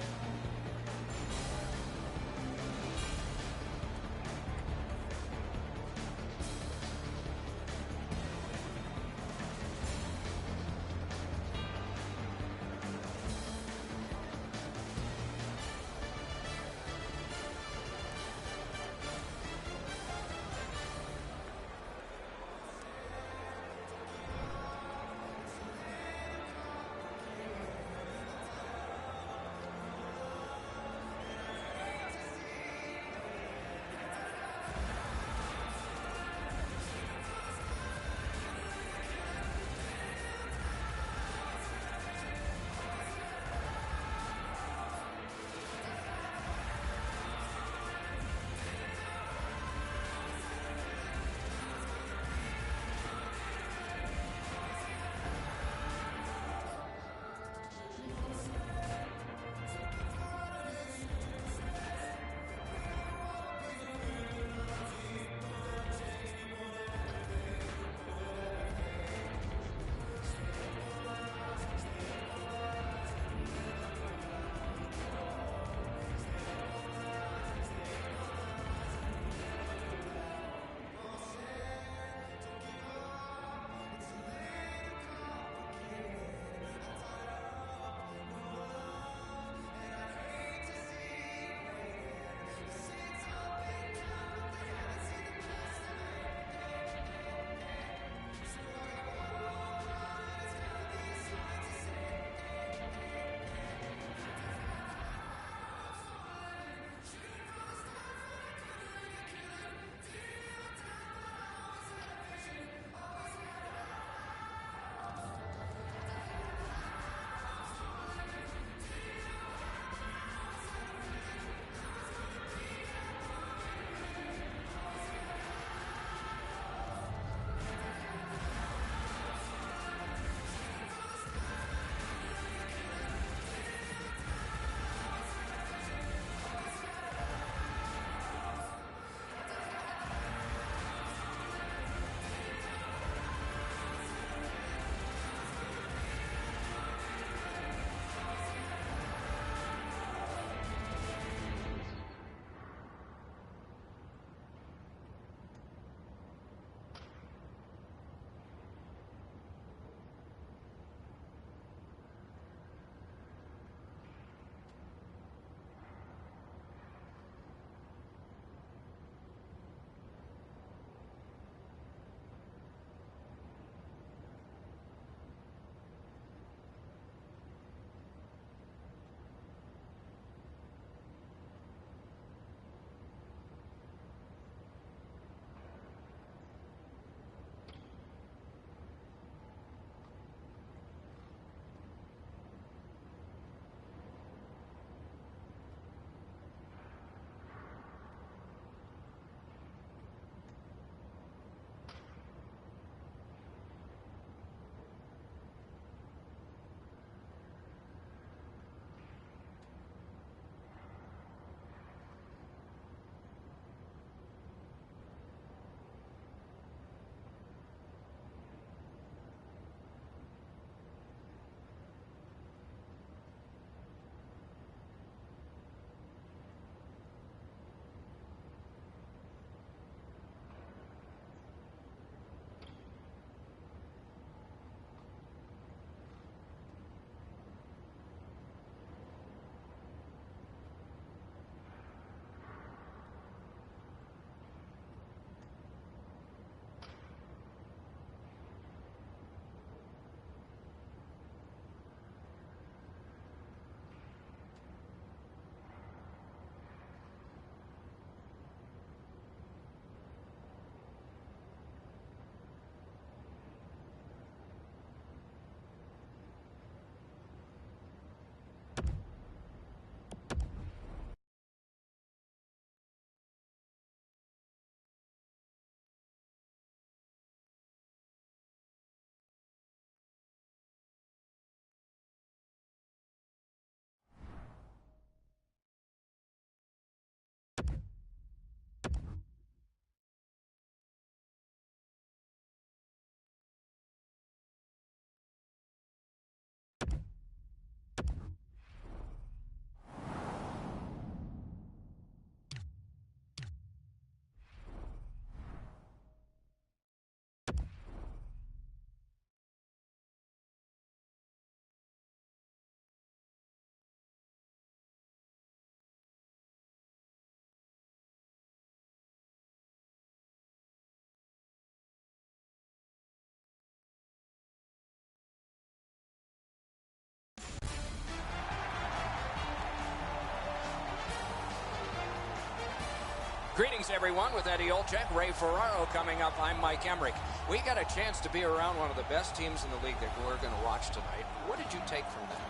[SPEAKER 1] Greetings, everyone. With Eddie Olczyk, Ray Ferraro coming up. I'm Mike Emmerich. We got a chance to be around one of the best teams in the league that we're going to watch tonight. What did you take from that?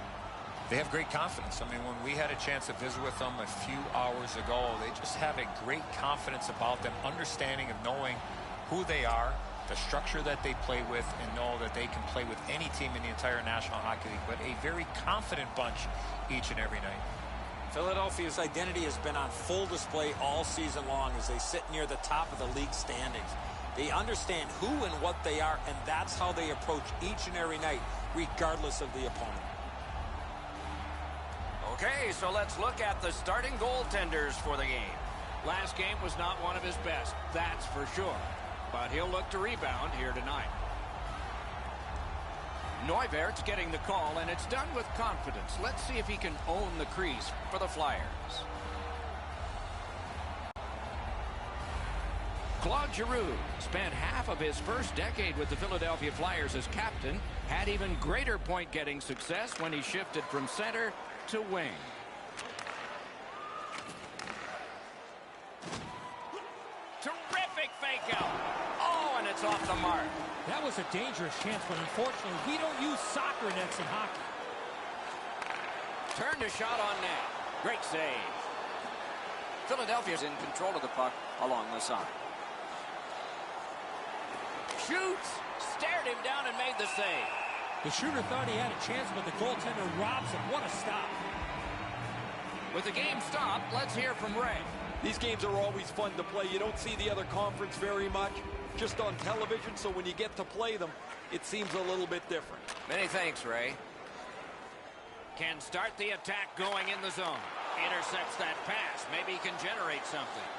[SPEAKER 2] They have great confidence. I mean, when we had a chance to visit with them a few hours ago, they just have a great confidence about them, understanding of knowing who they are, the structure that they play with, and know that they can play with any team in the entire National Hockey League. But a very confident bunch each and every night.
[SPEAKER 5] Philadelphia's identity has been on full display all season long as they sit near the top of the league standings. They understand who and what they are, and that's how they approach each and every night, regardless of the opponent.
[SPEAKER 1] Okay, so let's look at the starting goaltenders for the game. Last game was not one of his best, that's for sure. But he'll look to rebound here tonight. Neuwert's getting the call, and it's done with confidence. Let's see if he can own the crease for the Flyers. Claude Giroux spent half of his first decade with the Philadelphia Flyers as captain, had even greater point-getting success when he shifted from center to wing. Terrific fake out. Oh, and it's off the mark.
[SPEAKER 7] That was a dangerous chance, but unfortunately, we don't use soccer nets in hockey.
[SPEAKER 1] Turned a shot on net. Great save. Philadelphia's in control of the puck along the side. Shoots. Stared him down and made the save.
[SPEAKER 7] The shooter thought he had a chance, but the goaltender robs him. What a stop.
[SPEAKER 1] With the game stopped, let's hear from Ray.
[SPEAKER 4] These games are always fun to play. You don't see the other conference very much, just on television, so when you get to play them, it seems a little bit different.
[SPEAKER 1] Many thanks, Ray. Can start the attack going in the zone. Intercepts that pass. Maybe he can generate something.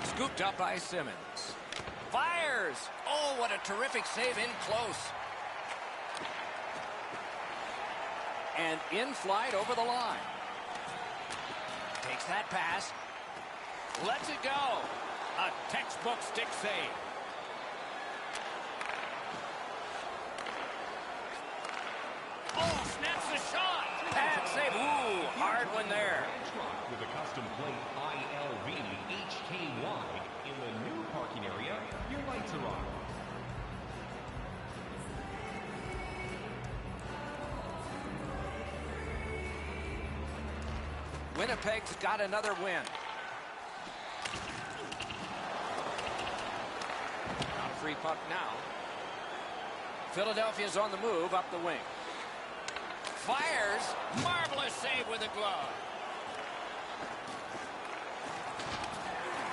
[SPEAKER 1] Scooped up by Simmons. Fires! Oh, what a terrific save in close. And in flight over the line. Takes that pass. Lets it go. A textbook stick save. Oh, snaps the shot. Pad save. Ooh, hard one there.
[SPEAKER 6] With a custom plate ILV HKY in the new parking area, your lights are on.
[SPEAKER 1] Winnipeg's got another win. Not a free puck now. Philadelphia's on the move up the wing. Fires. Marvelous save with a glove.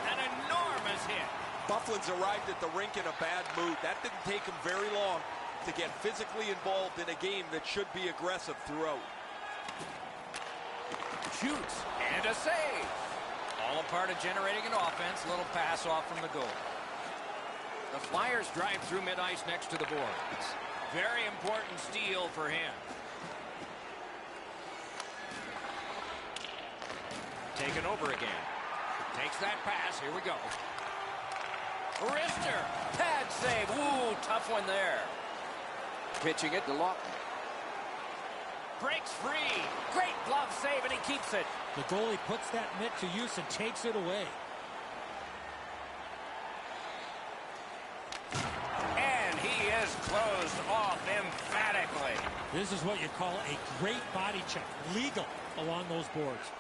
[SPEAKER 1] An enormous hit.
[SPEAKER 4] Bufflin's arrived at the rink in a bad mood. That didn't take him very long to get physically involved in a game that should be aggressive throughout.
[SPEAKER 1] Shoots and a save. All a part of generating an offense. Little pass off from the goal. The Flyers drive through mid-ice next to the boards. Very important steal for him. Taken over again. Takes that pass. Here we go. Wrister. Pad save. Ooh, tough one there. Pitching it to Lawton. Breaks free. Great glove save, and he keeps it.
[SPEAKER 7] The goalie puts that mitt to use and takes it away.
[SPEAKER 1] And he is closed off emphatically.
[SPEAKER 7] This is what you call a great body check. Legal along those boards.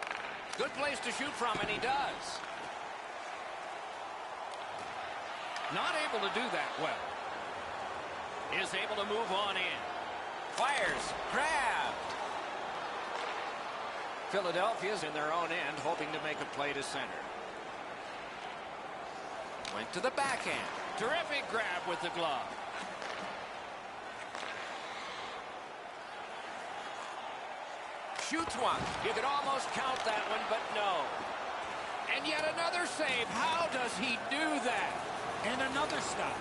[SPEAKER 1] Good place to shoot from, and he does. Not able to do that well. Is able to move on in. Fires. Grabbed. Philadelphia's in their own end, hoping to make a play to center. Went to the backhand. Terrific grab with the glove. Shoots one. You could almost count that one, but no. And yet another save. How does he do that?
[SPEAKER 7] And another stop.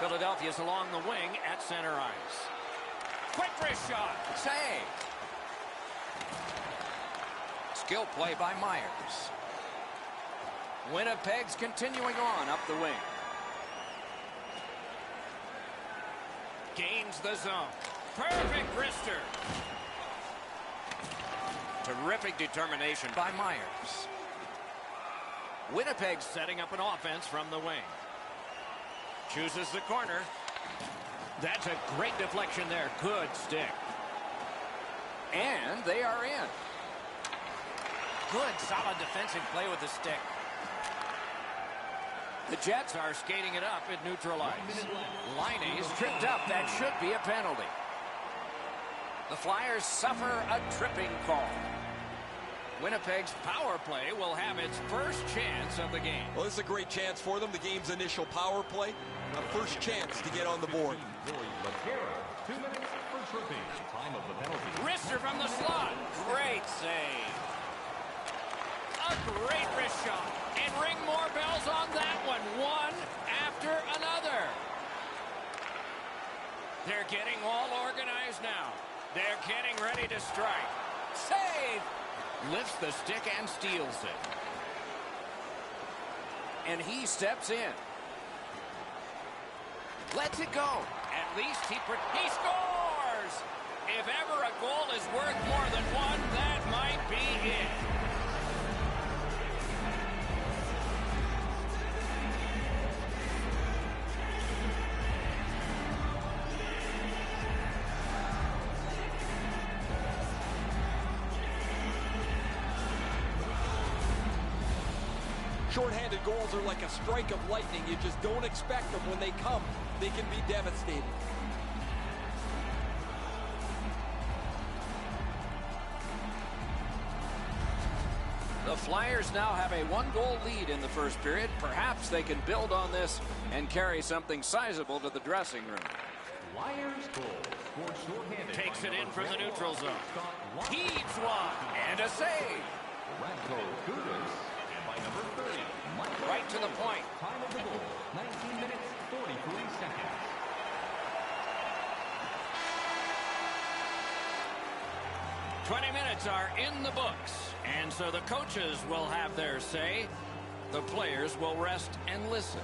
[SPEAKER 1] Philadelphia's along the wing at center ice. Quick wrist shot. Save. Skill play by Myers. Winnipeg's continuing on up the wing. Gains the zone. Perfect wrister. Terrific determination by Myers. Winnipeg setting up an offense from the wing. Chooses the corner. That's a great deflection there. Good stick. And they are in. Good, solid defensive play with the stick. The Jets are skating it up at neutral ice. Line is tripped up. That should be a penalty. The Flyers suffer a tripping call. Winnipeg's power play will have its first chance of the game.
[SPEAKER 4] Well, this is a great chance for them. The game's initial power play. A first chance to get on the board.
[SPEAKER 6] 2 minutes for tripping. Time of the penalty.
[SPEAKER 1] Wrister from the slot. Great save. A great wrist shot. And ring more bells on that one. One after another. They're getting all organized now. They're getting ready to strike. Save! Lifts the stick and steals it. And he steps in. Lets it go. At least he scores! If ever a goal is worth more than one, that might be it.
[SPEAKER 4] Short-handed goals are like a strike of lightning. You just don't expect them. When they come, they can be devastating.
[SPEAKER 1] The Flyers now have a one-goal lead in the first period. Perhaps they can build on this and carry something sizable to the dressing room.
[SPEAKER 6] Flyers goal. Scored shorthanded.
[SPEAKER 1] Takes it in from the neutral zone. Heaves one. And a save.
[SPEAKER 6] Radko Gudas. And by number 30, Michael
[SPEAKER 1] Right to the point.
[SPEAKER 6] Time of the goal, 19 minutes, 43 seconds.
[SPEAKER 1] "20 minutes are in the books, and so the coaches will have their say. The players will rest and listen.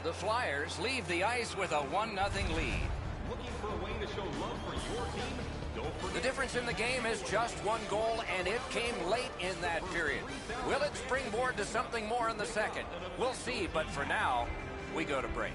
[SPEAKER 1] The Flyers leave the ice with a 1-0 lead.
[SPEAKER 6] Looking for a way to show love for your team? Don't forget.
[SPEAKER 1] The difference in the game is just one goal, and it came late in that period. Will it springboard to something more in the second? We'll see, but for now, we go to break.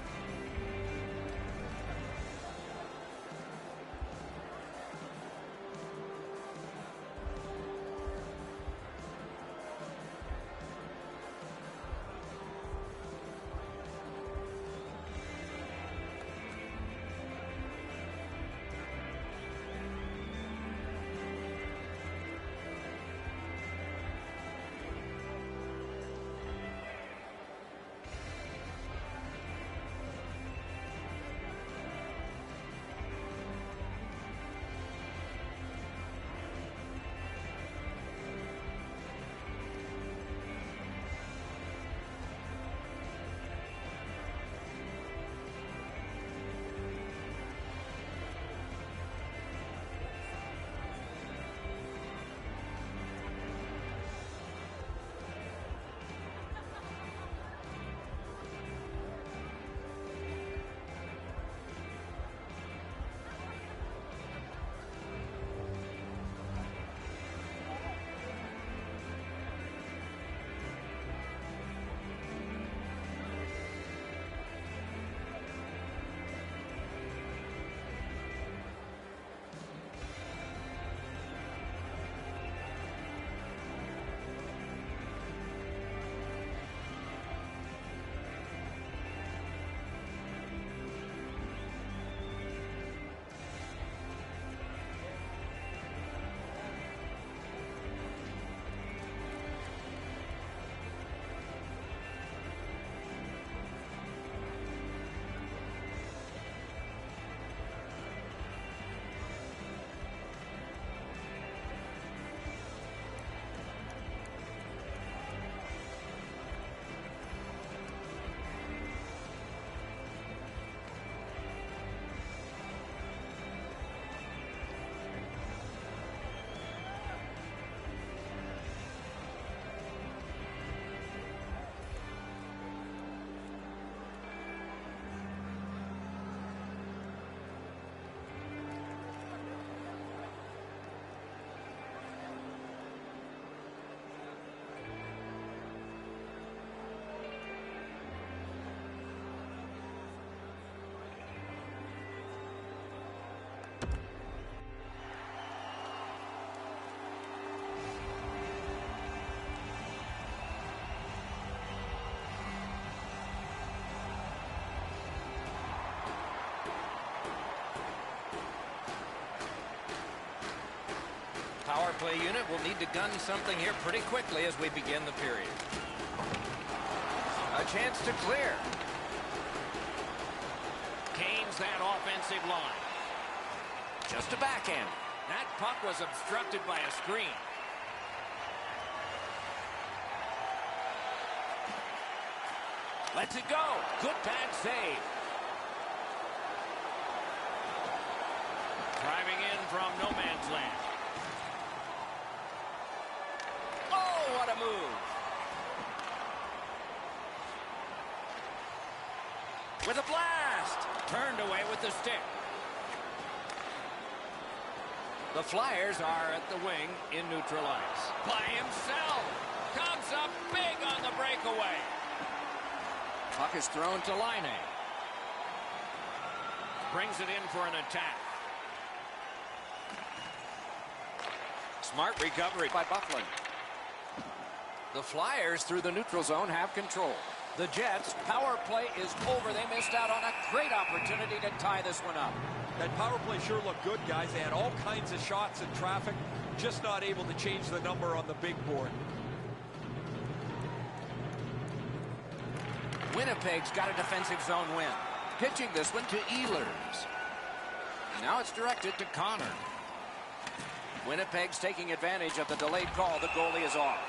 [SPEAKER 1] play unit will need to gun something here pretty quickly as we begin the period. A chance to clear. Gains that offensive line. Just a backhand. That puck was obstructed by a screen. Lets it go. Good pad save. Driving in from no man's land. Oh, what a move. With a blast. Turned away with the stick. The Flyers are at the wing in neutral ice. By himself. Comes up big on the breakaway. Puck is thrown to Line. Brings it in for an attack. Smart recovery by Bufflin. The Flyers through the neutral zone have control. The Jets' power play is over. They missed out on a great opportunity to tie this one up.
[SPEAKER 4] That power play sure looked good, guys. They had all kinds of shots in traffic, just not able to change the number on the big board.
[SPEAKER 1] Winnipeg's got a defensive zone win. Pitching this one to Ehlers. Now it's directed to Connor. Winnipeg's taking advantage of the delayed call. The goalie is off.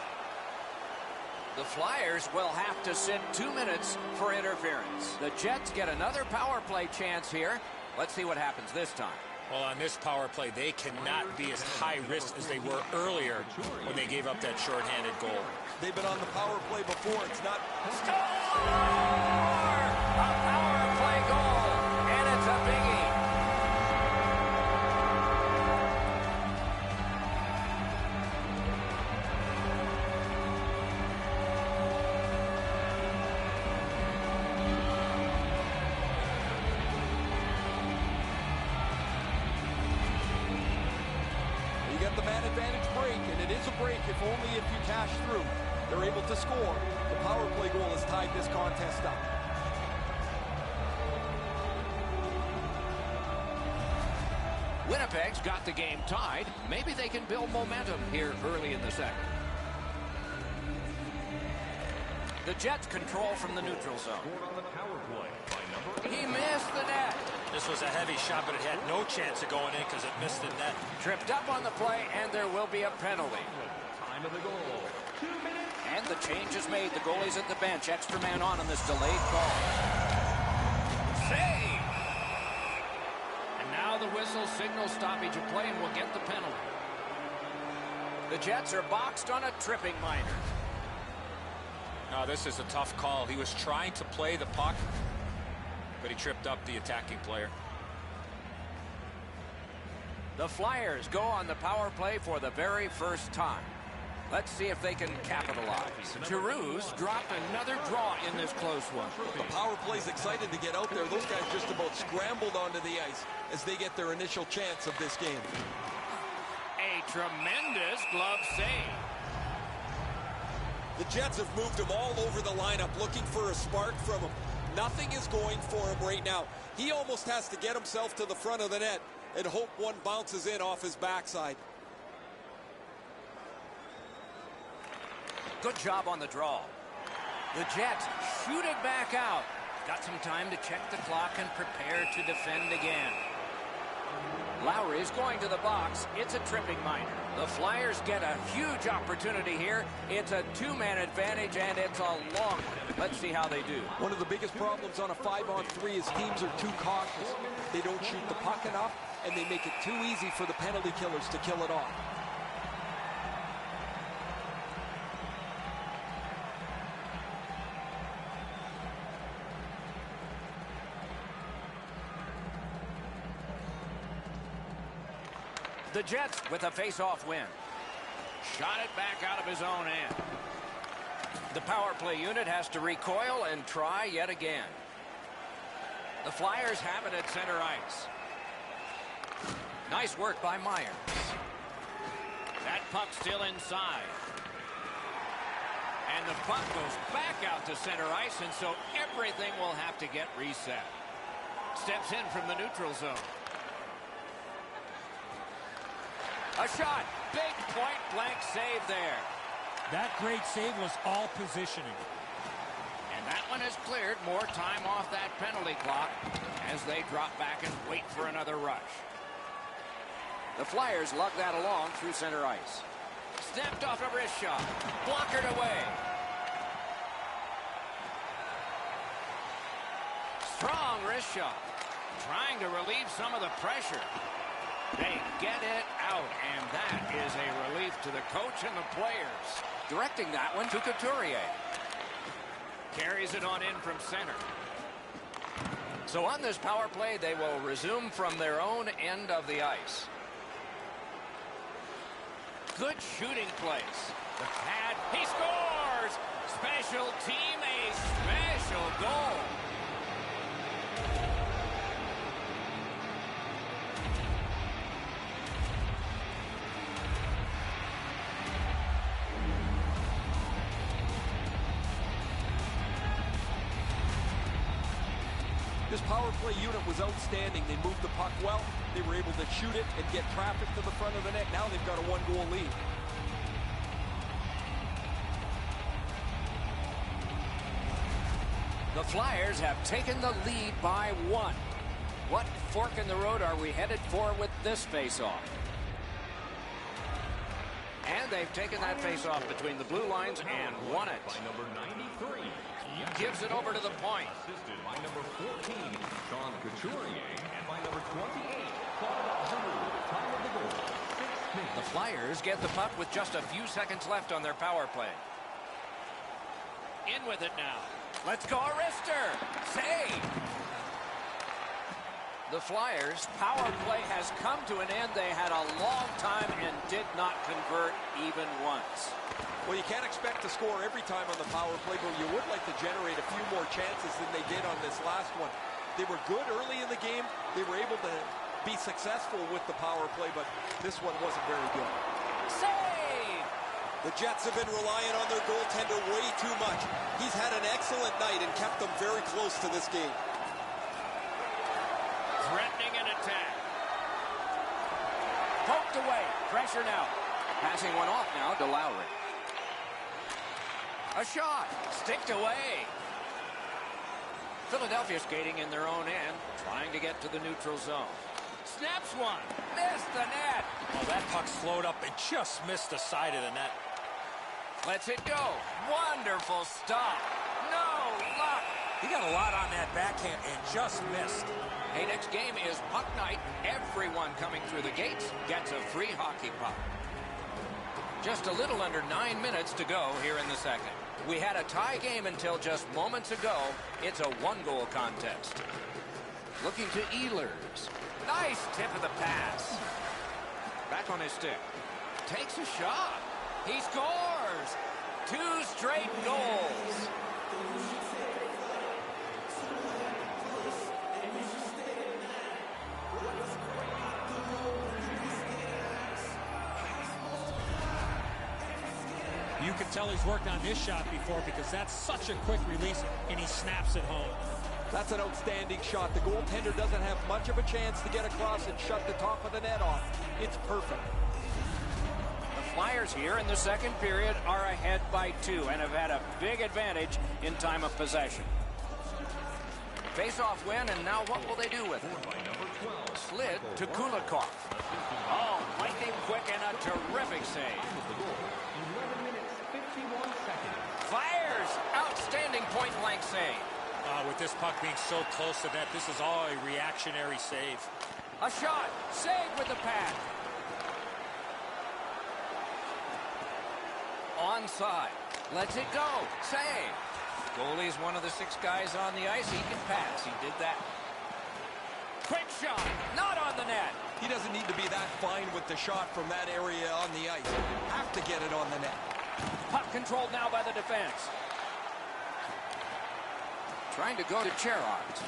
[SPEAKER 1] The Flyers will have to sit 2 minutes for interference. The Jets get another power play chance here. Let's see what happens this time.
[SPEAKER 7] Well, on this power play, they cannot be as high risk as they were earlier when they gave up that shorthanded goal.
[SPEAKER 4] They've been on the power play before. It's not...
[SPEAKER 1] Score! A power play goal, and it's a biggie.
[SPEAKER 4] You get the man advantage break, and it is a break if only if you cash through. They're able to score. The power play goal has tied this contest up.
[SPEAKER 1] Winnipeg's got the game tied. Maybe they can build momentum here early in the second. The Jets control from the neutral zone. He missed the net.
[SPEAKER 7] This was a heavy shot, but it had no chance of going in because it missed the net.
[SPEAKER 1] Tripped up on the play, and there will be a penalty.
[SPEAKER 6] Time of the goal. 2 minutes.
[SPEAKER 1] And the change is made. The goalie's at the bench. Extra man on this delayed call. Save! And now the whistle signals stoppage of play and will get the penalty. The Jets are boxed on a tripping minor.
[SPEAKER 7] No, this is a tough call. He was trying to play the puck, but he tripped up the attacking player.
[SPEAKER 1] The Flyers go on the power play for the very first time. Let's see if they can capitalize. Giroux's dropped another draw in this close one.
[SPEAKER 4] The power play's excited to get out there. Those guys just about scrambled onto the ice as they get their initial chance of this game.
[SPEAKER 1] A tremendous glove save.
[SPEAKER 4] The Jets have moved him all over the lineup looking for a spark from him. Nothing is going for him right now. He almost has to get himself to the front of the net and hope one bounces in off his backside.
[SPEAKER 1] Good job on the draw. The Jets shoot it back out. Got some time to check the clock and prepare to defend again. Lowry's going to the box. It's a tripping minor. The Flyers get a huge opportunity here. It's a two-man advantage, and it's a long one. Let's see how they do.
[SPEAKER 4] One of the biggest problems on a 5-on-3 is teams are too cautious. They don't shoot the puck enough, and they make it too easy for the penalty killers to kill it off.
[SPEAKER 1] The Jets with a face-off win. Shot it back out of his own end. The power play unit has to recoil and try yet again. The Flyers have it at center ice. Nice work by Myers. That puck still inside. And the puck goes back out to center ice, and so everything will have to get reset. Steps in from the neutral zone. A shot Big point-blank save there.
[SPEAKER 7] That great save was all positioning.
[SPEAKER 1] And that one is cleared. More time off that penalty clock as they drop back and wait for another rush. The Flyers lug that along through center ice. Snapped off a wrist shot. Blockered away. Strong wrist shot. Trying to relieve some of the pressure. They get it out, and that is a relief to the coach and the players. Directing that one to Couturier. Carries it on in from center. So on this power play, they will resume from their own end of the ice. Good shooting place. The pad. He scores! Special team, a special goal.
[SPEAKER 4] This power play unit was outstanding. They moved the puck well. They were able to shoot it and get traffic to the front of the net. Now they've got a one-goal lead.
[SPEAKER 1] The Flyers have taken the lead by 1. What fork in the road are we headed for with this face-off? And they've taken that face-off between the blue lines and won it.
[SPEAKER 6] By number 93.
[SPEAKER 1] Gives it over to the point.
[SPEAKER 6] Assisted by number 14, Sean Couturier, and by number 28, Claude Giroux. Time of the goal, 6 minutes.
[SPEAKER 1] The Flyers get the puck with just a few seconds left on their power play. In with it now. Let's go, Arister. Save. The Flyers' power play has come to an end. They had a long time and did not convert even once.
[SPEAKER 4] Well, you can't expect to score every time on the power play, but you would like to generate a few more chances than they did on this last one. They were good early in the game. They were able to be successful with the power play, but this one wasn't very good.
[SPEAKER 1] Save!
[SPEAKER 4] The Jets have been relying on their goaltender way too much. He's had an excellent night and kept them very close to this game.
[SPEAKER 1] Threatening an attack. Poked away. Pressure now. Passing one off now to Lowry. A shot. Sticked away. Philadelphia skating in their own end, trying to get to the neutral zone. Snaps one. Missed the net.
[SPEAKER 5] Well, that puck slowed up and just missed the side of the net.
[SPEAKER 1] Lets it go. Wonderful stop. No luck.
[SPEAKER 5] He got a lot on that backhand and just missed.
[SPEAKER 1] Hey, next game is puck night. Everyone coming through the gates gets a free hockey puck. Just a little under 9 minutes to go here in the second. We had a tie game until just moments ago. It's a one-goal contest. Looking to Ehlers. Nice tip of the pass. Back on his stick. Takes a shot. He scores. 2 straight goals.
[SPEAKER 7] You can tell he's worked on this shot before because that's such a quick release, and he snaps it home.
[SPEAKER 4] That's an outstanding shot. The goaltender doesn't have much of a chance to get across and shut the top of the net off. It's perfect.
[SPEAKER 1] The Flyers here in the second period are ahead by 2 and have had a big advantage in time of possession. Face-off win, and now what will they do with it? Slid to Kulikov. Oh, lightning quick and a terrific save.
[SPEAKER 6] 11 minutes, 51 seconds.
[SPEAKER 1] Flyers, outstanding point-blank save.
[SPEAKER 7] With this puck being so close to that, this is all a reactionary save.
[SPEAKER 1] A shot, saved with the pad. Onside, lets it go, save. Goalie's one of the 6 guys on the ice. He can pass, he did that. Quick shot, not on the net.
[SPEAKER 4] He doesn't need to be that fine with the shot from that area on the ice. Have to get it on the net.
[SPEAKER 1] Puck controlled now by the defense. Trying to go to Cherard.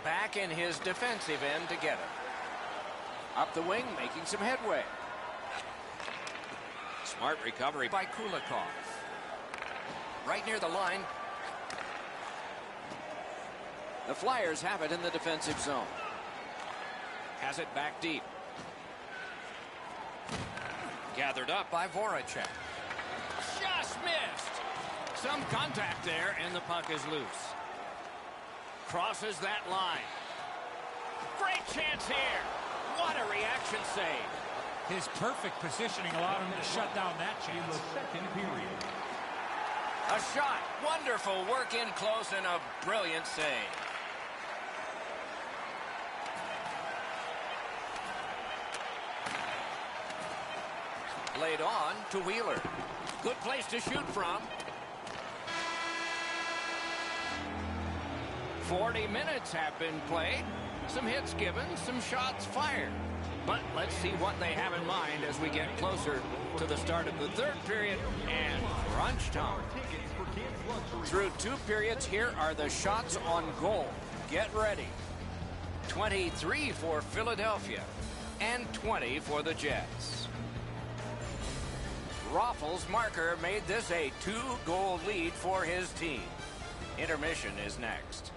[SPEAKER 1] Back in his defensive end to get it. Up the wing, making some headway. Smart recovery by Kulikov. Right near the line. The Flyers have it in the defensive zone. Has it back deep. Gathered up by Voracek. Just missed. Some contact there, and the puck is loose. Crosses that line. Great chance here. What a reaction save.
[SPEAKER 7] His perfect positioning allowed him to shut down that
[SPEAKER 6] In
[SPEAKER 7] chance.
[SPEAKER 6] the second period.
[SPEAKER 1] A shot. Wonderful work in close and a brilliant save. Laid on to Wheeler. Good place to shoot from. 40 minutes have been played. Some hits given, some shots fired. But let's see what they have in mind as we get closer to the start of the third period and crunch time. Through 2 periods, here are the shots on goal. Get ready. 23 for Philadelphia and 20 for the Jets. Raffles' marker made this a 2-goal lead for his team. Intermission is next.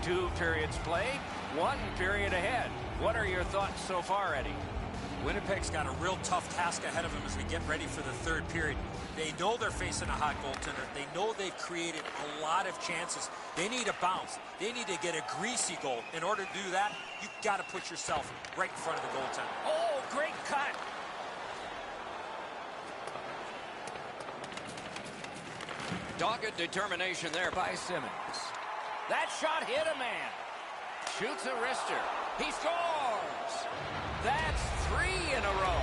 [SPEAKER 1] Two periods played, 1 period ahead. What are your thoughts so far, Eddie?
[SPEAKER 5] Winnipeg's got a real tough task ahead of them as they get ready for the third period. They know they're facing a hot goaltender. They know they've created a lot of chances. They need a bounce. They need to get a greasy goal. In order to do that, you've got to put yourself right in front of the goaltender.
[SPEAKER 1] Oh, great cut. Dogged determination there by Simmons. That shot hit a man. Shoots a wrister. He scores. That's 3 in a row.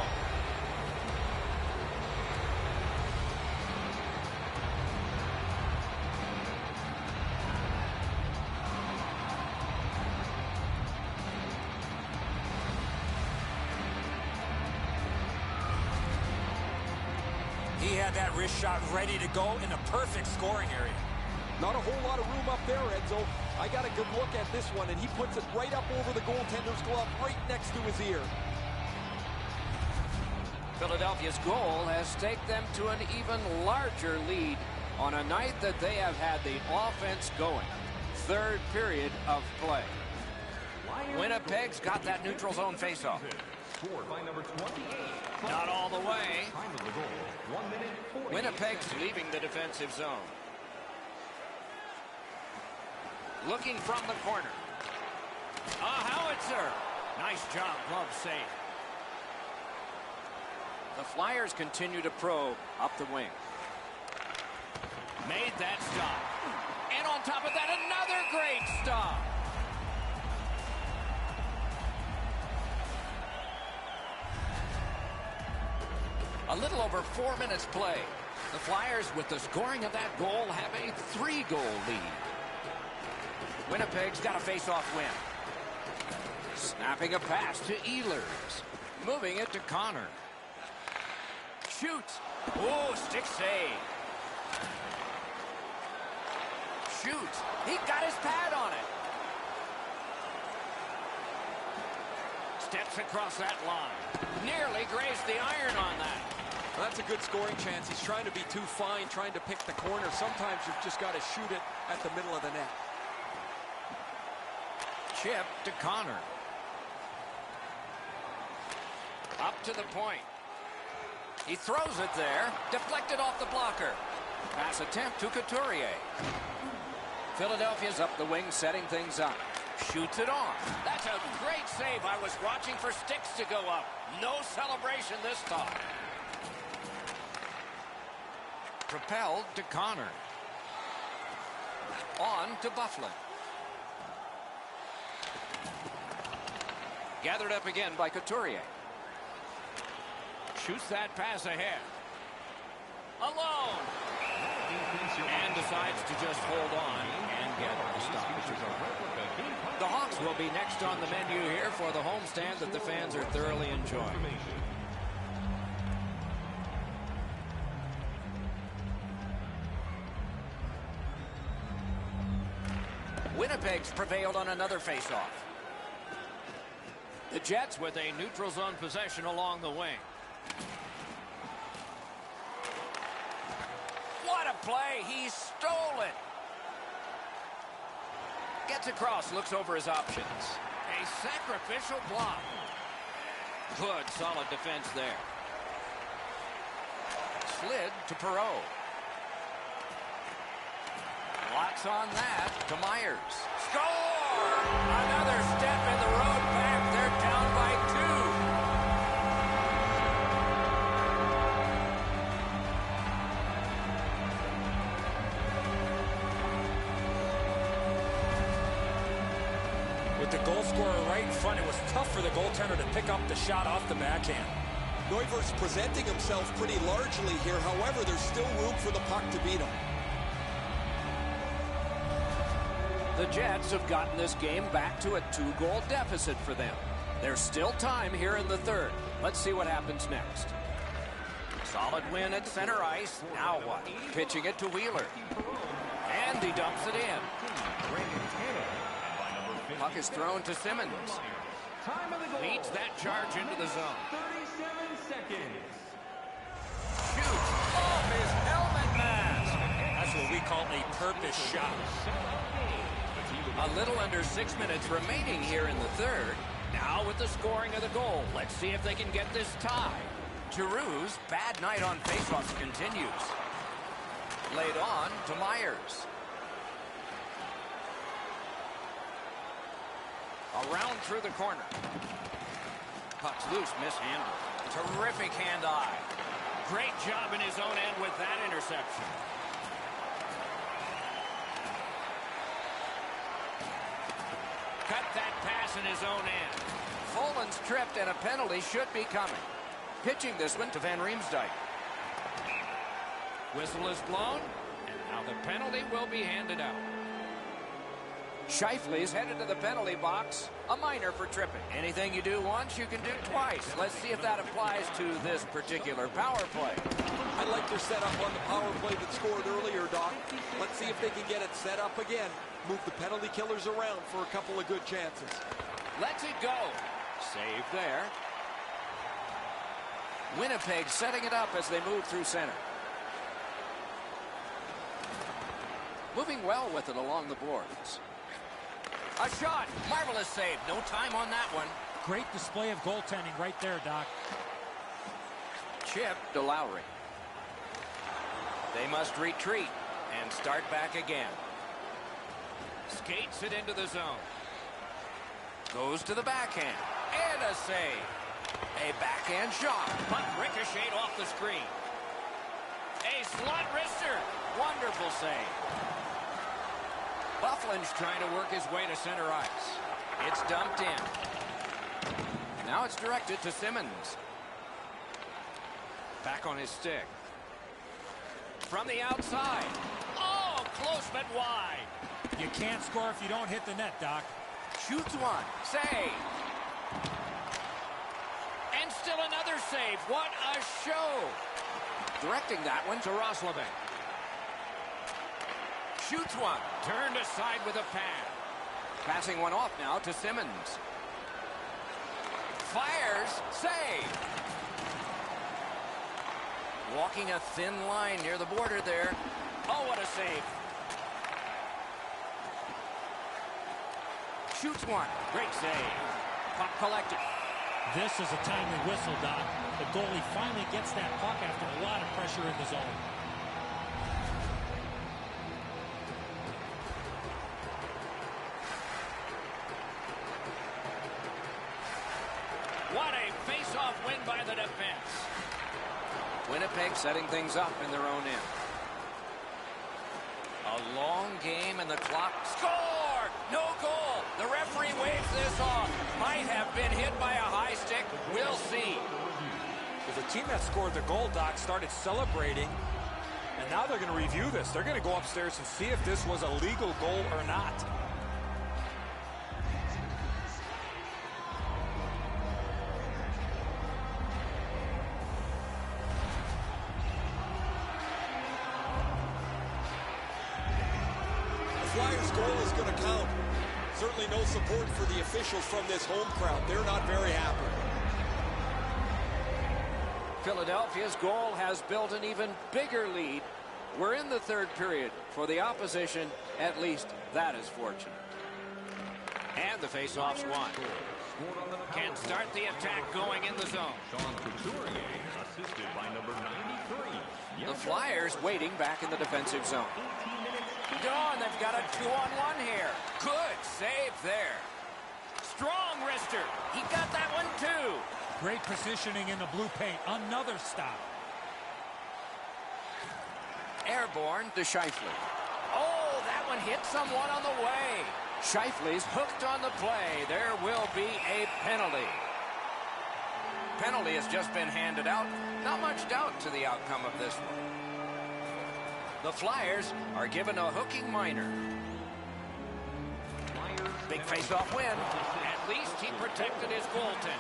[SPEAKER 5] He had that wrist shot ready to go in a perfect scoring area.
[SPEAKER 4] Not a whole lot of room up there, Enzo. I got a good look at this one, and he puts it right up over the goaltender's glove, right next to his ear.
[SPEAKER 1] Philadelphia's goal has taken them to an even larger lead on a night that they have had the offense going. Third period of play. Winnipeg's got that neutral zone faceoff.
[SPEAKER 6] Scored by number 28.
[SPEAKER 1] Not all the way.
[SPEAKER 6] Time of the goal, 1 minute, 48
[SPEAKER 1] Winnipeg's
[SPEAKER 6] seconds.
[SPEAKER 1] leaving the defensive zone. Looking from the corner. A howitzer. Nice job, glove save. The Flyers continue to probe up the wing. Made that stop. And on top of that, another great stop. A little over 4 minutes play. The Flyers, with the scoring of that goal, have a 3-goal lead. Winnipeg's got a face-off win. Snapping a pass to Ehlers. Moving it to Connor. Shoots. Oh, stick save. Shoots. He got his pad on it. Steps across that line. Nearly grazed the iron on that.
[SPEAKER 4] Well, that's a good scoring chance. He's trying to be too fine, trying to pick the corner. Sometimes you've just got to shoot it at the middle of the net.
[SPEAKER 1] Chip to Connor. Up to the point. He throws it there. Deflected off the blocker. Pass attempt to Couturier. Philadelphia's up the wing, setting things up. Shoots it on. That's a great save. I was watching for sticks to go up. No celebration this time. Propelled to Connor. On to Bufflin. Gathered up again by Couturier. Shoots that pass ahead. Alone. And decides to just hold on and get the stoppage. The Hawks will be next on the menu here for the homestand that the fans are thoroughly enjoying. Winnipeg's prevailed on another faceoff. The Jets with a neutral zone possession along the wing. What a play! He stole it. Gets across, looks over his options. A sacrificial block. Good, solid defense there. Slid to Perreault. Lots on that to Myers. Score! Another step in the road back. They're down by
[SPEAKER 7] 2. With the goal scorer right in front, it was tough for the goaltender to pick up the shot off the backhand.
[SPEAKER 4] Neuvirth's presenting himself pretty largely here. However, there's still room for the puck to beat him.
[SPEAKER 1] The Jets have gotten this game back to a 2-goal deficit for them. There's still time here in the third. Let's see what happens next. Solid win at center ice. Now what? Pitching it to Wheeler. And he dumps it in. Puck is thrown to Simmons. Leads that charge into the zone.
[SPEAKER 6] 37 seconds.
[SPEAKER 1] Shoots off his helmet mask.
[SPEAKER 7] That's what we call a purpose shot.
[SPEAKER 1] A little under 6 minutes remaining here in the third. Now with the scoring of the goal, let's see if they can get this tie. Giroux's bad night on faceoffs continues. Laid on to Myers. Around through the corner. Puck's loose, mishandled. Terrific hand-eye. Great job in his own end with that interception. Cut that pass in his own end. Folan's tripped and a penalty should be coming. Pitching this one to Van Riemsdyk. Whistle is blown, and now the penalty will be handed out. Scheifele's headed to the penalty box. A minor for tripping. Anything you do once, you can do twice. Let's see if that applies to this particular power play.
[SPEAKER 4] I like their setup on the power play that scored earlier, Doc. Let's see if they can get it set up again. Move the penalty killers around for a couple of good chances.
[SPEAKER 1] Lets it go. Save there. Winnipeg setting it up as they move through center. Moving well with it along the boards. A shot. Marvelous save. No time on that one.
[SPEAKER 7] Great display of goaltending right there, Doc.
[SPEAKER 1] Chip to Lowry. They must retreat and start back again. Skates it into the zone. Goes to the backhand. And a save. A backhand shot. Puck ricocheted off the screen. A slot wrister. Wonderful save. Bufflin's trying to work his way to center ice. It's dumped in. Now it's directed to Simmons. Back on his stick. From the outside. Oh, close but wide.
[SPEAKER 7] You can't score if you don't hit the net, Doc.
[SPEAKER 1] Shoots one. Save. And still another save. What a show. Directing that one to Roslovic. Shoots one. Turned aside with a pad. Passing one off now to Simmons. Fires. Save. Walking a thin line near the border there. Oh, what a save. Shoots one. Great save. Puck collected.
[SPEAKER 7] This is a timely whistle, Doc. The goalie finally gets that puck after a lot of pressure in the zone.
[SPEAKER 1] What a face-off win by the defense. Winnipeg setting things up in their own end. A long game and the clock. Score! No goal. The referee waves this off. Might have been hit by a high stick. We'll see.
[SPEAKER 7] The team that scored the goal, Doc, started celebrating
[SPEAKER 5] And now they're going to review this. They're going to go upstairs and see if this was a legal goal or not.
[SPEAKER 4] The Flyers' goal is going to count. Certainly no support for the officials from this home crowd. They're not very happy.
[SPEAKER 1] Philadelphia's goal has built an even bigger lead. We're in the third period. For the opposition, at least that is fortunate. And the faceoff's won. Can start the attack going in the zone.
[SPEAKER 6] Assisted by number 93.
[SPEAKER 1] The Flyers waiting back in the defensive zone. Oh, and they've got a 2-on-1 here. Good save there. Strong wrister. He got that one too.
[SPEAKER 7] Great positioning in the blue paint. Another stop.
[SPEAKER 1] Airborne to Scheifele. Oh, that one hit someone on the way. Scheifele's hooked on the play. There will be a penalty. Penalty has just been handed out. Not much doubt to the outcome of this one. The Flyers are given a hooking minor. Big face-off win. At least he protected his goaltender.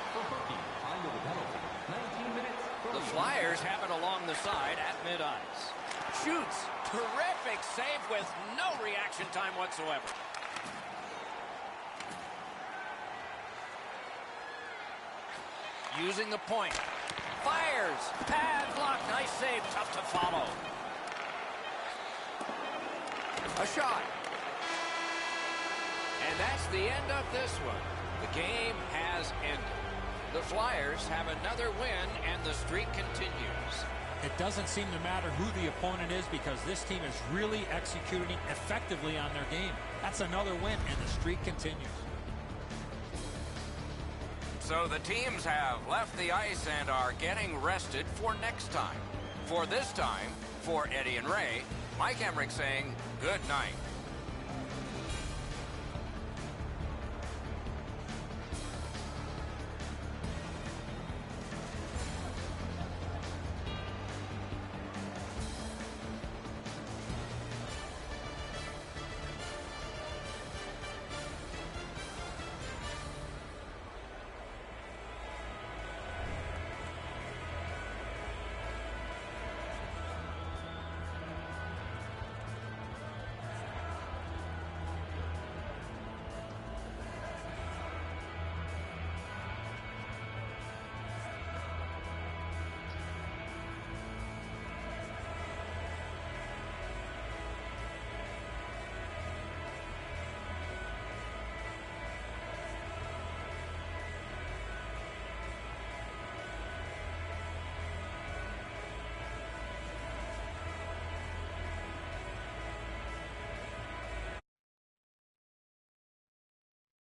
[SPEAKER 1] The Flyers have it along the side at mid-ice. Shoots. Terrific save with no reaction time whatsoever. Using the point. Fires. Pad block. Nice save. Tough to follow. A shot. And that's the end of this one. The game has ended. The Flyers have another win, and the streak continues.
[SPEAKER 7] It doesn't seem to matter who the opponent is because this team is really executing effectively on their game. That's another win, and the streak continues.
[SPEAKER 1] So the teams have left the ice and are getting rested for next time. For this time, for Eddie and Ray, Mike Emmerich saying good night.